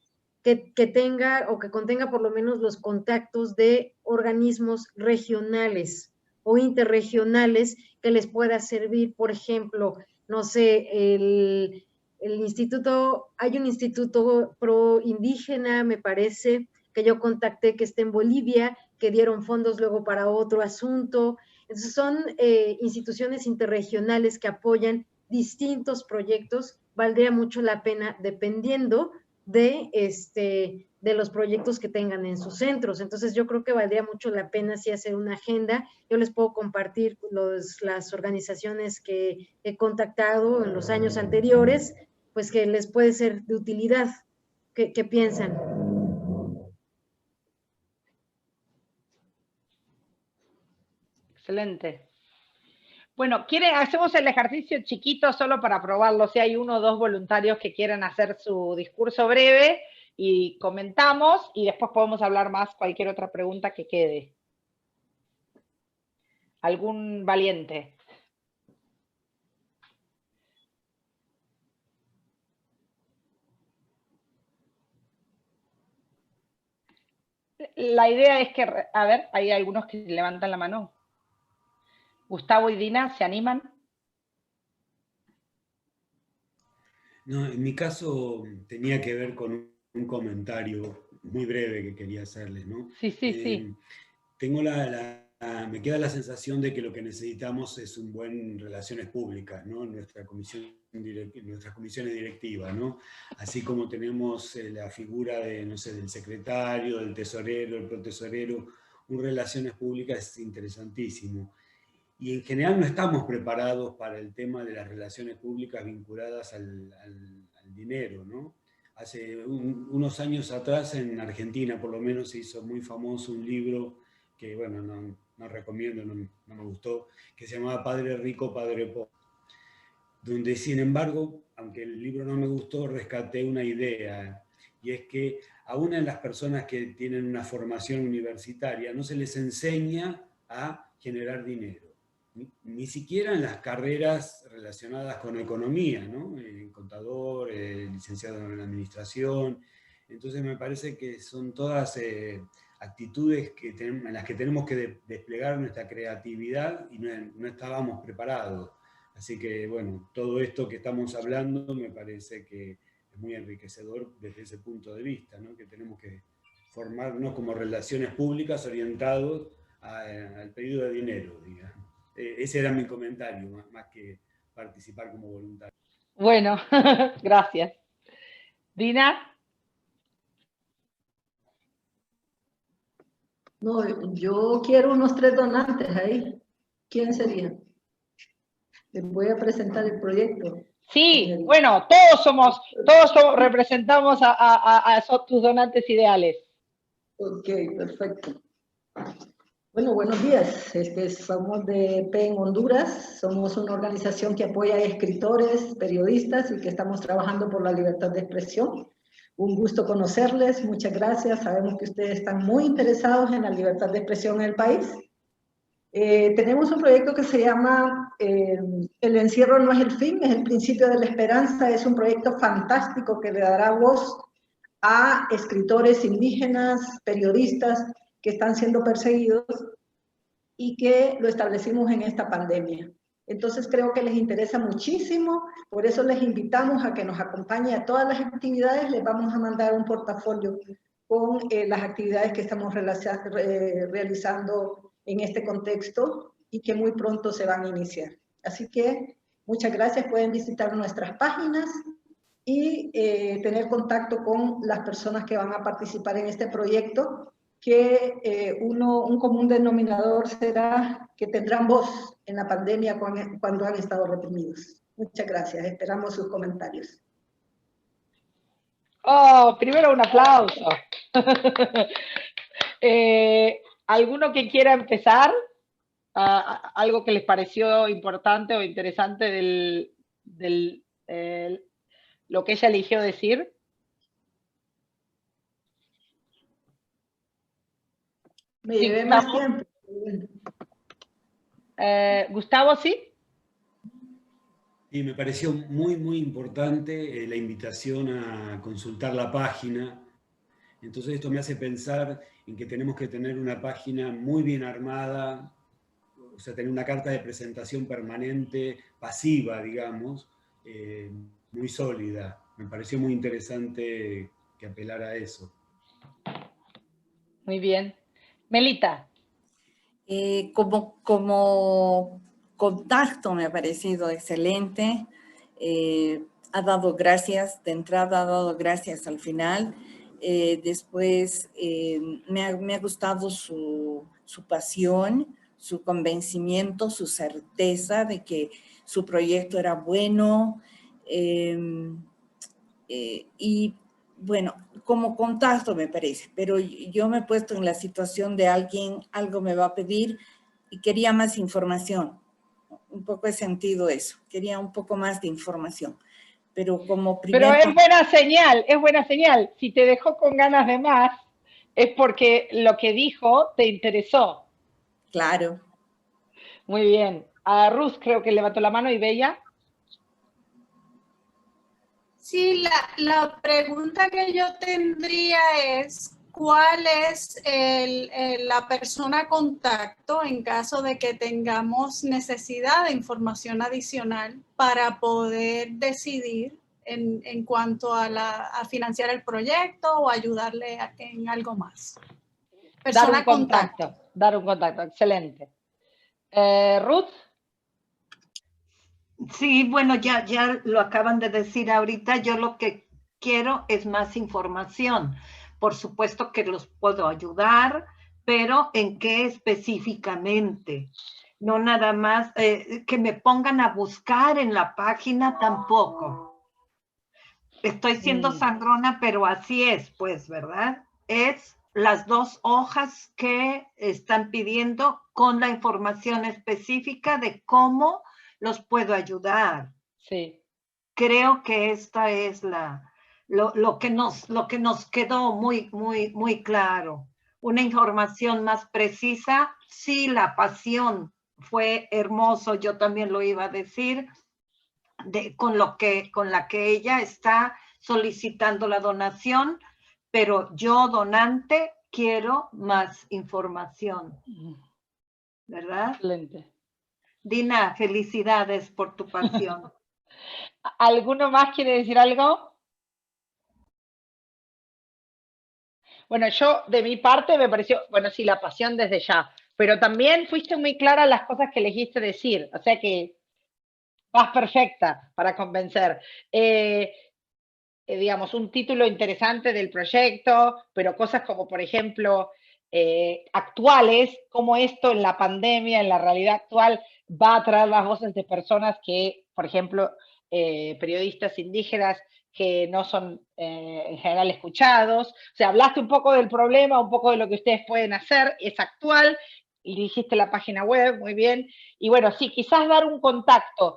que tenga o que contenga por lo menos los contactos de organismos regionales o interregionales que les pueda servir, por ejemplo, no sé, hay un instituto pro indígena, me parece, que yo contacté, que está en Bolivia, que dieron fondos luego para otro asunto. Entonces son instituciones interregionales que apoyan distintos proyectos. Valdría mucho la pena, dependiendo de los proyectos que tengan en sus centros. Entonces yo creo que valdría mucho la pena sí hacer una agenda. Yo les puedo compartir las organizaciones que he contactado en los años anteriores, pues que les puede ser de utilidad. ¿Qué piensan? Excelente. Bueno, hacemos el ejercicio chiquito solo para probarlo. Si hay 1 o 2 voluntarios que quieran hacer su discurso breve y comentamos, y después podemos hablar más cualquier otra pregunta que quede. ¿Algún valiente? La idea es que, a ver, hay algunos que levantan la mano. Gustavo y Dina, ¿se animan? No, en mi caso tenía que ver con un comentario muy breve que quería hacerles, ¿no? Sí, sí. Tengo me queda la sensación de que lo que necesitamos es un buen relaciones públicas, ¿no? En nuestras comisiones directivas, ¿no? Así como tenemos la figura de, no sé, del secretario, del tesorero, el protesorero, un relaciones públicas es interesantísimo. Y en general no estamos preparados para el tema de las relaciones públicas vinculadas al dinero, ¿no? Hace unos años atrás en Argentina, por lo menos, se hizo muy famoso un libro que, bueno, no recomiendo, no me gustó, que se llamaba Padre Rico, Padre Pobre, donde, sin embargo, aunque el libro no me gustó, rescaté una idea, y es que aún en las personas que tienen una formación universitaria no se les enseña a generar dinero. Ni siquiera en las carreras relacionadas con economía, ¿no? Contador, licenciado en administración. Entonces me parece que son todas actitudes en las que tenemos que desplegar nuestra creatividad y no estábamos preparados. Así que, bueno, todo esto que estamos hablando me parece que es muy enriquecedor desde ese punto de vista, ¿no? Que tenemos que formarnos como relaciones públicas orientados al pedido de dinero, digamos. Ese era mi comentario, más que participar como voluntario. Bueno, gracias. Dina. No, yo quiero unos 3 donantes ahí. ¿Quién sería? Les voy a presentar el proyecto. Sí, bueno, todos representamos a tus donantes ideales. Ok, perfecto. Bueno, buenos días. Somos de PEN Honduras. Somos una organización que apoya a escritores, periodistas y que estamos trabajando por la libertad de expresión. Un gusto conocerles. Muchas gracias. Sabemos que ustedes están muy interesados en la libertad de expresión en el país. Tenemos un proyecto que se llama El encierro no es el fin, es el principio de la esperanza. Es un proyecto fantástico que le dará voz a escritores indígenas, periodistas que están siendo perseguidos y que lo establecimos en esta pandemia. Entonces creo que les interesa muchísimo, por eso les invitamos a que nos acompañen a todas las actividades. Les vamos a mandar un portafolio con las actividades que estamos realizando en este contexto y que muy pronto se van a iniciar. Así que muchas gracias, pueden visitar nuestras páginas y tener contacto con las personas que van a participar en este proyecto, que un común denominador será que tendrán voz en la pandemia cuando han estado reprimidos. Muchas gracias, esperamos sus comentarios. Oh, primero un aplauso. ¿Alguno que quiera empezar? ¿Algo que les pareció importante o interesante lo que ella eligió decir? Me llevé más tiempo. Gustavo, ¿sí? Y me pareció muy, muy importante la invitación a consultar la página. Entonces esto me hace pensar en que tenemos que tener una página muy bien armada, o sea, tener una carta de presentación permanente, pasiva, digamos, muy sólida. Me pareció muy interesante que apelara a eso. Muy bien. Melita. Como contacto me ha parecido excelente. Ha dado gracias, de entrada ha dado gracias al final. Después me ha gustado su pasión, su convencimiento, su certeza de que su proyecto era bueno. Y bueno, como contacto me parece, pero yo me he puesto en la situación de alguien, algo me va a pedir y quería más información. Un poco he sentido eso, quería un poco más de información. Pero como primer... Pero es buena señal. Si te dejó con ganas de más, es porque lo que dijo te interesó. Claro. Muy bien. A Ruth creo que levantó la mano y Bella. Sí, la pregunta que yo tendría es, ¿cuál es la persona contacto en caso de que tengamos necesidad de información adicional para poder decidir en cuanto a financiar el proyecto o ayudarle en algo más? Persona contacto. Dar un contacto, excelente. Ruth. Sí, bueno, ya lo acaban de decir ahorita. Yo lo que quiero es más información. Por supuesto que los puedo ayudar, pero ¿en qué específicamente? No nada más que me pongan a buscar en la página tampoco. Estoy siendo sangrona, pero así es, pues, ¿verdad? Es las 2 hojas que están pidiendo con la información específica de cómo los puedo ayudar. Sí. Creo que esta es lo que nos quedó muy claro. Una información más precisa. Sí, la pasión fue hermoso, yo también lo iba a decir, con la que ella está solicitando la donación, pero yo, donante, quiero más información. ¿Verdad? Excelente. Dina, felicidades por tu pasión. ¿Alguno más quiere decir algo? Bueno, yo de mi parte me pareció, bueno, sí, la pasión desde ya, pero también fuiste muy clara en las cosas que elegiste decir, o sea que vas perfecta para convencer. Digamos, un título interesante del proyecto, pero cosas como, por ejemplo, actuales, cómo esto en la pandemia, en la realidad actual, va a traer las voces de personas que, por ejemplo, periodistas indígenas que no son en general escuchados. O sea, hablaste un poco del problema, un poco de lo que ustedes pueden hacer, es actual, y dijiste la página web, muy bien. Y bueno, sí, quizás dar un contacto.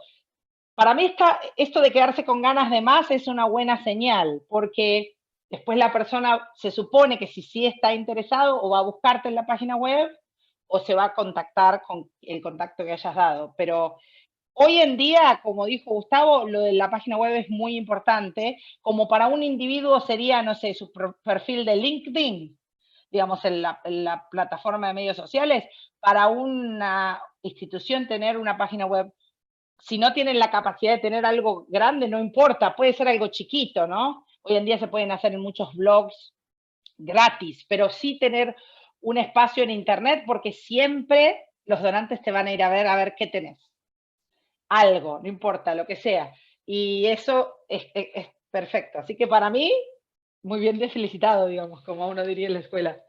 Para mí esto de quedarse con ganas de más es una buena señal, porque después la persona se supone que si sí está interesado o va a buscarte en la página web o se va a contactar con el contacto que hayas dado. Pero hoy en día, como dijo Gustavo, lo de la página web es muy importante, como para un individuo sería, no sé, su perfil de LinkedIn, digamos, en la plataforma de medios sociales, para una institución tener una página web. Si no tienen la capacidad de tener algo grande, no importa, puede ser algo chiquito, ¿no? Hoy en día se pueden hacer en muchos blogs gratis, pero sí tener un espacio en internet porque siempre los donantes te van a ir a ver qué tenés. Algo, no importa, lo que sea. Y eso es perfecto. Así que para mí, muy bien de felicitado, digamos, como uno diría en la escuela.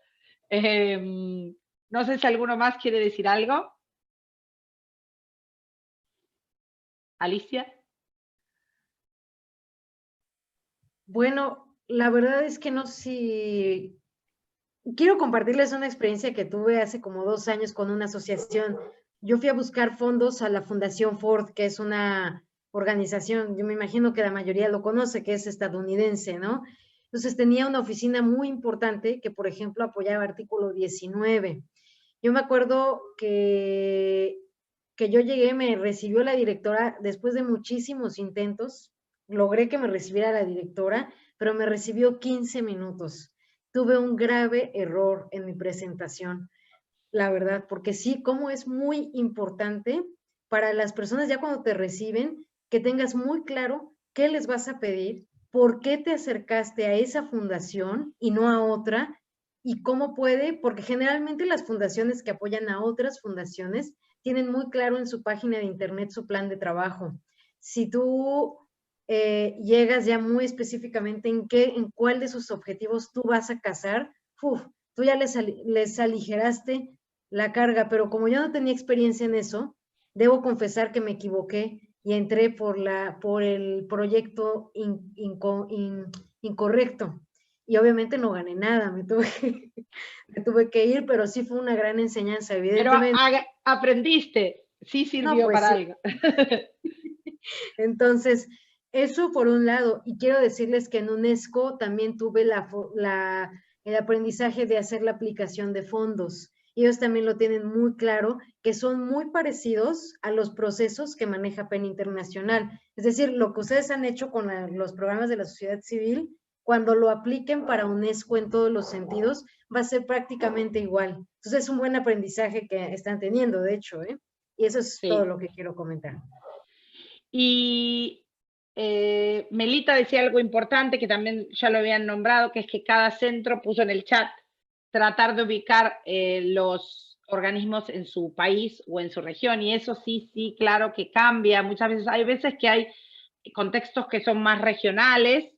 No sé si alguno más quiere decir algo. Alicia. Bueno, la verdad es que no sé si... Quiero compartirles una experiencia que tuve hace como 2 años con una asociación. Yo fui a buscar fondos a la Fundación Ford, que es una organización, yo me imagino que la mayoría lo conoce, que es estadounidense, ¿no? Entonces tenía una oficina muy importante que, por ejemplo, apoyaba artículo 19. Yo me acuerdo que yo llegué, me recibió la directora después de muchísimos intentos, logré que me recibiera la directora, pero me recibió 15 minutos. Tuve un grave error en mi presentación, la verdad, porque sí, como es muy importante para las personas ya cuando te reciben, que tengas muy claro qué les vas a pedir, por qué te acercaste a esa fundación y no a otra, y cómo puede, porque generalmente las fundaciones que apoyan a otras fundaciones tienen muy claro en su página de internet su plan de trabajo. Si tú llegas ya muy específicamente en cuál de sus objetivos tú vas a casar, tú ya les aligeraste la carga, pero como yo no tenía experiencia en eso, debo confesar que me equivoqué y entré por el proyecto incorrecto. Y obviamente no gané nada, me tuve que ir, pero sí fue una gran enseñanza, evidentemente. Pero aprendiste, sí sirvió pues, para sí. algo. Entonces, eso por un lado, y quiero decirles que en UNESCO también tuve el aprendizaje de hacer la aplicación de fondos. Ellos también lo tienen muy claro, que son muy parecidos a los procesos que maneja PEN Internacional. Es decir, lo que ustedes han hecho con los programas de la sociedad civil, cuando lo apliquen para UNESCO en todos los sentidos, va a ser prácticamente igual. Entonces, es un buen aprendizaje que están teniendo, de hecho, ¿eh? Y eso es todo lo que quiero comentar. Y Melita decía algo importante que también ya lo habían nombrado, que es que cada centro puso en el chat tratar de ubicar los organismos en su país o en su región, y eso sí, claro que cambia. Muchas veces, hay veces que hay contextos que son más regionales,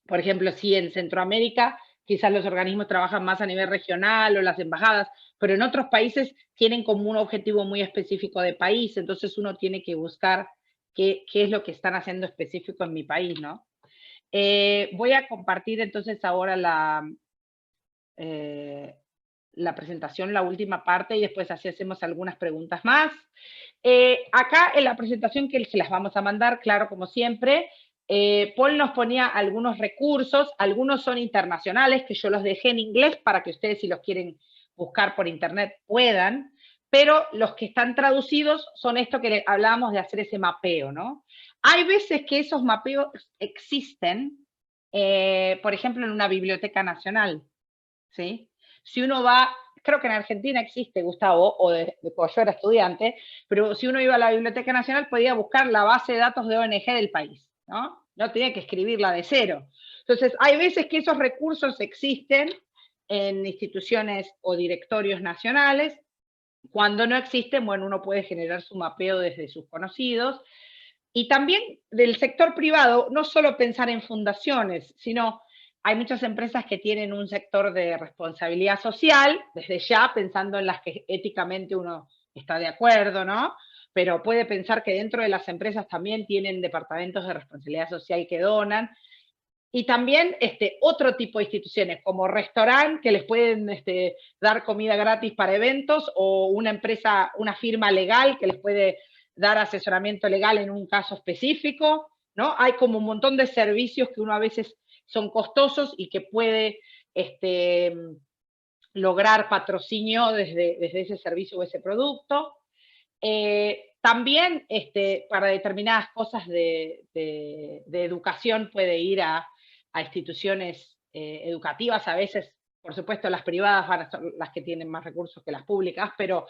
por ejemplo, si en Centroamérica quizás los organismos trabajan más a nivel regional o las embajadas, pero en otros países tienen como un objetivo muy específico de país, entonces uno tiene que buscar qué es lo que están haciendo específico en mi país, ¿no? Voy a compartir entonces ahora la presentación, la última parte, y después así hacemos algunas preguntas más. Acá en la presentación que se las vamos a mandar, claro, como siempre, Paul nos ponía algunos recursos, algunos son internacionales, que yo los dejé en inglés para que ustedes, si los quieren buscar por internet, puedan, pero los que están traducidos son esto que hablábamos de hacer ese mapeo, ¿no? Hay veces que esos mapeos existen, por ejemplo, en una biblioteca nacional, ¿sí? Si uno va, creo que en Argentina existe, Gustavo, cuando yo era estudiante, pero si uno iba a la Biblioteca Nacional podía buscar la base de datos de ONG del país, ¿no? No tenía que escribirla de cero. Entonces, hay veces que esos recursos existen en instituciones o directorios nacionales. Cuando no existen, bueno, uno puede generar su mapeo desde sus conocidos. Y también del sector privado, no solo pensar en fundaciones, sino hay muchas empresas que tienen un sector de responsabilidad social, desde ya pensando en las que éticamente uno está de acuerdo, ¿no? Pero puede pensar que dentro de las empresas también tienen departamentos de responsabilidad social que donan. Y también otro tipo de instituciones, como restaurante, que les pueden dar comida gratis para eventos, o una empresa, una firma legal que les puede dar asesoramiento legal en un caso específico, ¿no? Hay como un montón de servicios que uno a veces son costosos y que puede lograr patrocinio desde ese servicio o ese producto. También para determinadas cosas de educación puede ir a instituciones educativas. A veces, por supuesto, las privadas van a ser las que tienen más recursos que las públicas, pero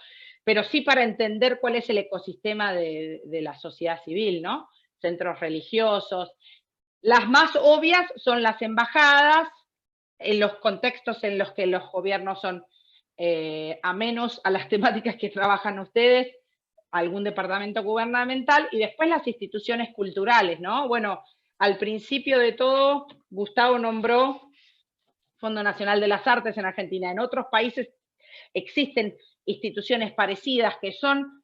sí para entender cuál es el ecosistema de la sociedad civil, ¿no? Centros religiosos. Las más obvias son las embajadas, en los contextos en los que los gobiernos son amenos a las temáticas que trabajan ustedes, algún departamento gubernamental, y después las instituciones culturales, ¿no? Bueno, al principio de todo, Gustavo nombró Fondo Nacional de las Artes en Argentina. En otros países existen instituciones parecidas que son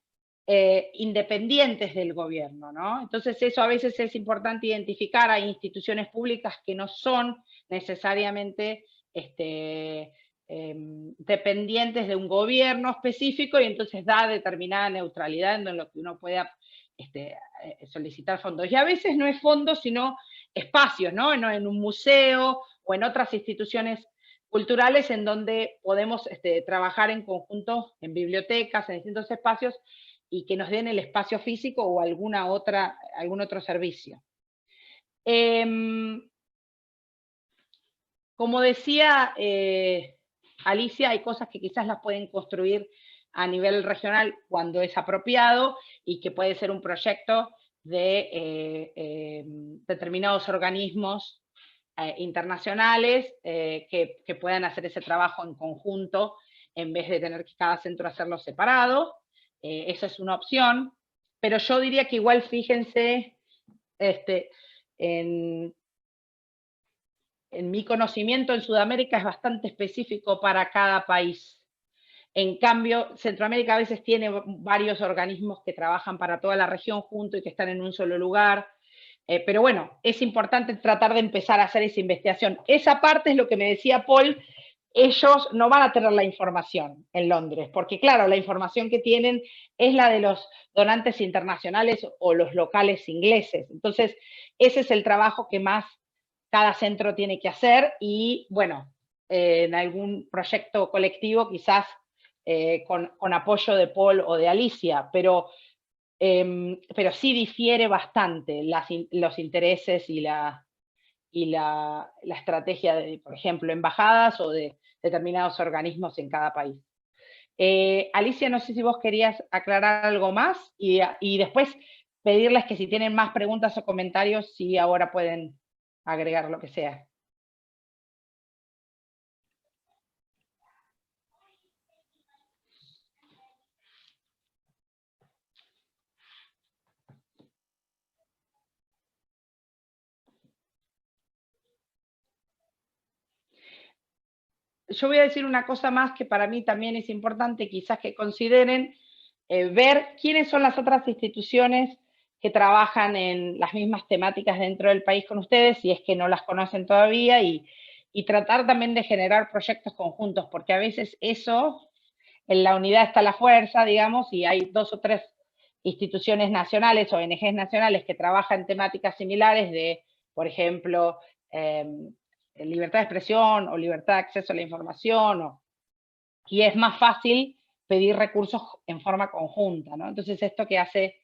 independientes del gobierno, ¿no? Entonces eso a veces es importante identificar. Hay instituciones públicas que no son necesariamente dependientes de un gobierno específico, y entonces da determinada neutralidad en lo que uno pueda solicitar fondos. Y a veces no es fondos, sino espacios, ¿no? En un museo o en otras instituciones culturales en donde podemos trabajar en conjunto, en bibliotecas, en distintos espacios, y que nos den el espacio físico o algún otro servicio. Como decía Alicia, hay cosas que quizás las pueden construir a nivel regional cuando es apropiado, y que puede ser un proyecto de determinados organismos internacionales que puedan hacer ese trabajo en conjunto en vez de tener que cada centro hacerlo separado. Esa es una opción, pero yo diría que igual fíjense en mi conocimiento en Sudamérica es bastante específico para cada país. En cambio, Centroamérica a veces tiene varios organismos que trabajan para toda la región junto y que están en un solo lugar. Pero bueno, es importante tratar de empezar a hacer esa investigación. Esa parte es lo que me decía Paul, ellos no van a tener la información en Londres, porque claro, la información que tienen es la de los donantes internacionales o los locales ingleses. Entonces, ese es el trabajo que más cada centro tiene que hacer y bueno, en algún proyecto colectivo quizás con apoyo de Paul o de Alicia, pero sí difiere bastante los intereses y la estrategia de, por ejemplo, embajadas o de determinados organismos en cada país. Alicia, no sé si vos querías aclarar algo más y después pedirles que si tienen más preguntas o comentarios, si ahora pueden agregar lo que sea. Yo voy a decir una cosa más que para mí también es importante, quizás que consideren ver quiénes son las otras instituciones que trabajan en las mismas temáticas dentro del país con ustedes, si es que no las conocen todavía, y tratar también de generar proyectos conjuntos, porque a veces eso, en la unidad está la fuerza, digamos, y hay 2 o 3 instituciones nacionales, ONGs nacionales, que trabajan en temáticas similares de, por ejemplo, libertad de expresión o libertad de acceso a la información, y es más fácil pedir recursos en forma conjunta, ¿no? Entonces esto que hace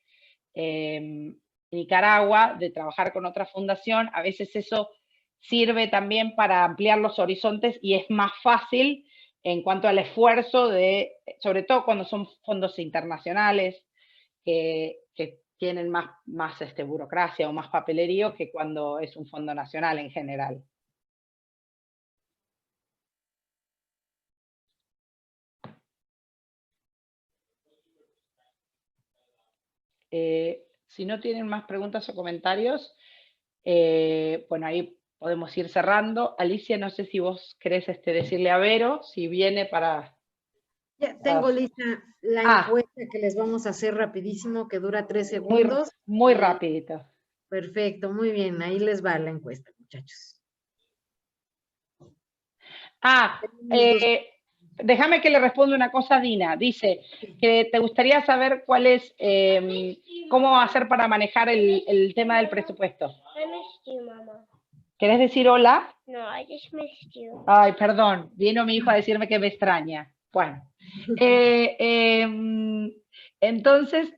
Nicaragua, de trabajar con otra fundación, a veces eso sirve también para ampliar los horizontes y es más fácil en cuanto al esfuerzo de, sobre todo cuando son fondos internacionales, que tienen más burocracia o más papelerío que cuando es un fondo nacional en general. Si no tienen más preguntas o comentarios, bueno, ahí podemos ir cerrando. Alicia, no sé si vos querés decirle a Vero, si viene para... Ya tengo lista la encuesta que les vamos a hacer rapidísimo, que dura 3 segundos. Muy rapidito. Perfecto, muy bien, ahí les va la encuesta, muchachos. Déjame que le responda una cosa a Dina. Dice que te gustaría saber cuál es, cómo hacer para manejar el tema del presupuesto. ¿Querés decir hola? No, I just missed you. Ay, perdón, vino mi hijo a decirme que me extraña. Bueno, entonces,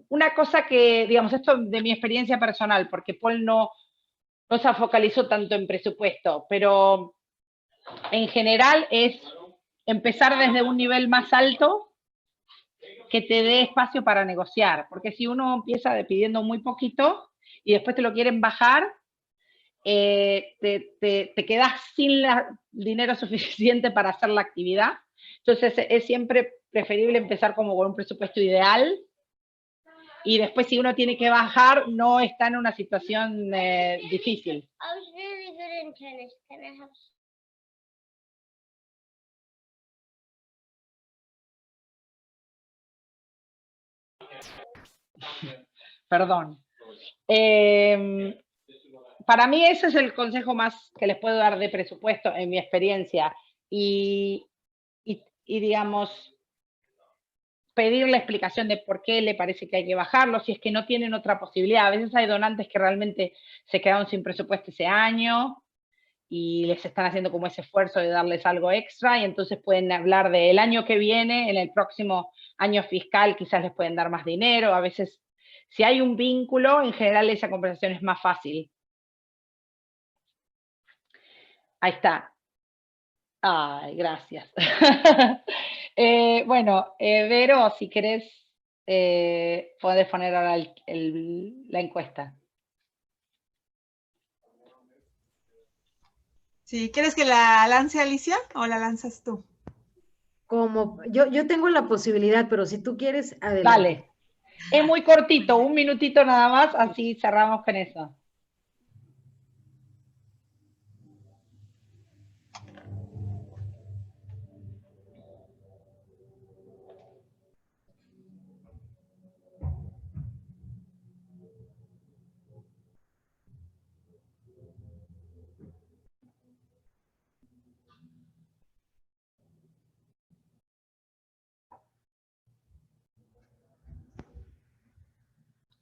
una cosa que, digamos, esto de mi experiencia personal, porque Paul no se focalizó tanto en presupuesto, pero en general es empezar desde un nivel más alto que te dé espacio para negociar, porque si uno empieza pidiendo muy poquito y después te lo quieren bajar, te quedas sin dinero suficiente para hacer la actividad. Entonces es siempre preferible empezar como con un presupuesto ideal y después si uno tiene que bajar no está en una situación difícil. I was really good in tennis. Can I have... Perdón. Para mí ese es el consejo más que les puedo dar de presupuesto en mi experiencia. Y digamos, pedir la explicación de por qué le parece que hay que bajarlo, si es que no tienen otra posibilidad. A veces hay donantes que realmente se quedaron sin presupuesto ese año y les están haciendo como ese esfuerzo de darles algo extra, y entonces pueden hablar del año que viene, en el próximo año fiscal quizás les pueden dar más dinero. A veces, si hay un vínculo, en general esa conversación es más fácil. Ahí está. Ay, gracias. Bueno, Vero, si querés podés poner ahora la encuesta. Sí, ¿quieres que la lance Alicia o la lanzas tú? Como yo tengo la posibilidad, pero si tú quieres, adelante. Dale. Es muy cortito, 1 minutito nada más, así cerramos con eso.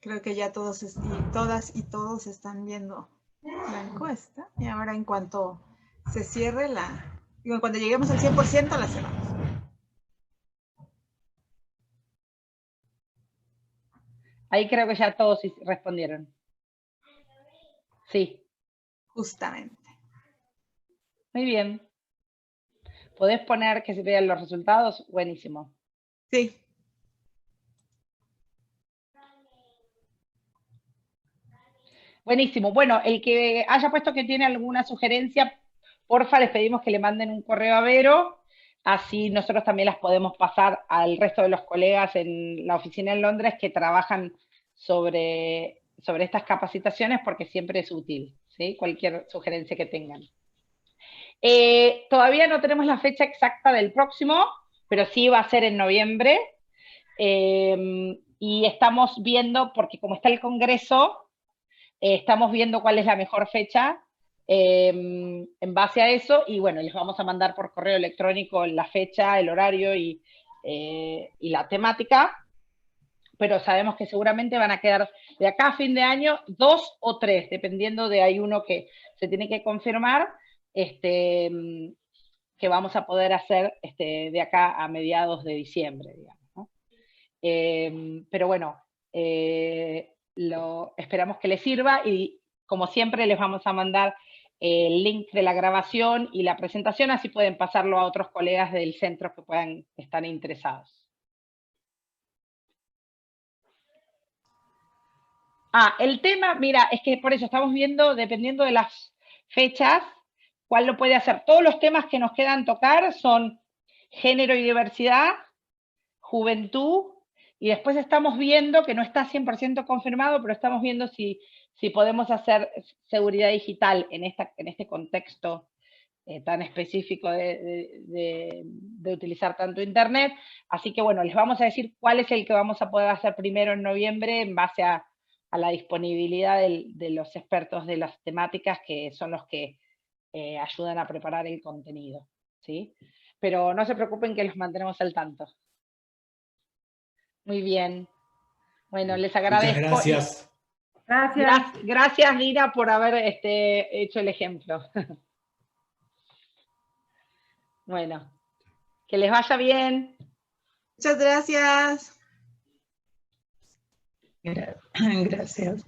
Creo que ya todos todas y todos están viendo la encuesta. Y ahora en cuanto se cierre cuando lleguemos al 100% la cerramos. Ahí creo que ya todos respondieron. Sí. Justamente. Muy bien. ¿Podés poner que se vean los resultados? Buenísimo. Sí. Buenísimo. Bueno, el que haya puesto que tiene alguna sugerencia, porfa, les pedimos que le manden un correo a Vero, así nosotros también las podemos pasar al resto de los colegas en la oficina en Londres que trabajan sobre estas capacitaciones, porque siempre es útil, ¿sí? Cualquier sugerencia que tengan. Todavía no tenemos la fecha exacta del próximo, pero sí va a ser en noviembre. Y estamos viendo, porque como está el Congreso, estamos viendo cuál es la mejor fecha en base a eso, y bueno, les vamos a mandar por correo electrónico la fecha, el horario y la temática, pero sabemos que seguramente van a quedar de acá a fin de año 2 o 3, dependiendo de hay uno que se tiene que confirmar, que vamos a poder hacer de acá a mediados de diciembre, digamos, ¿no? Pero bueno, esperamos que les sirva y como siempre les vamos a mandar el link de la grabación y la presentación, así pueden pasarlo a otros colegas del centro que puedan estar interesados. El tema, mira, es que por eso estamos viendo, dependiendo de las fechas, cuál lo puede hacer. Todos los temas que nos quedan tocar son género y diversidad, juventud, y después estamos viendo, que no está 100% confirmado, pero estamos viendo si podemos hacer seguridad digital en este contexto tan específico de utilizar tanto Internet. Así que bueno, les vamos a decir cuál es el que vamos a poder hacer primero en noviembre en base a la disponibilidad de los expertos de las temáticas, que son los que ayudan a preparar el contenido, ¿sí? Pero no se preocupen que los mantenemos al tanto. Muy bien. Bueno, les agradezco. Muchas gracias. Gracias, Lina, por haber hecho el ejemplo. Bueno, que les vaya bien. Muchas gracias. Gracias.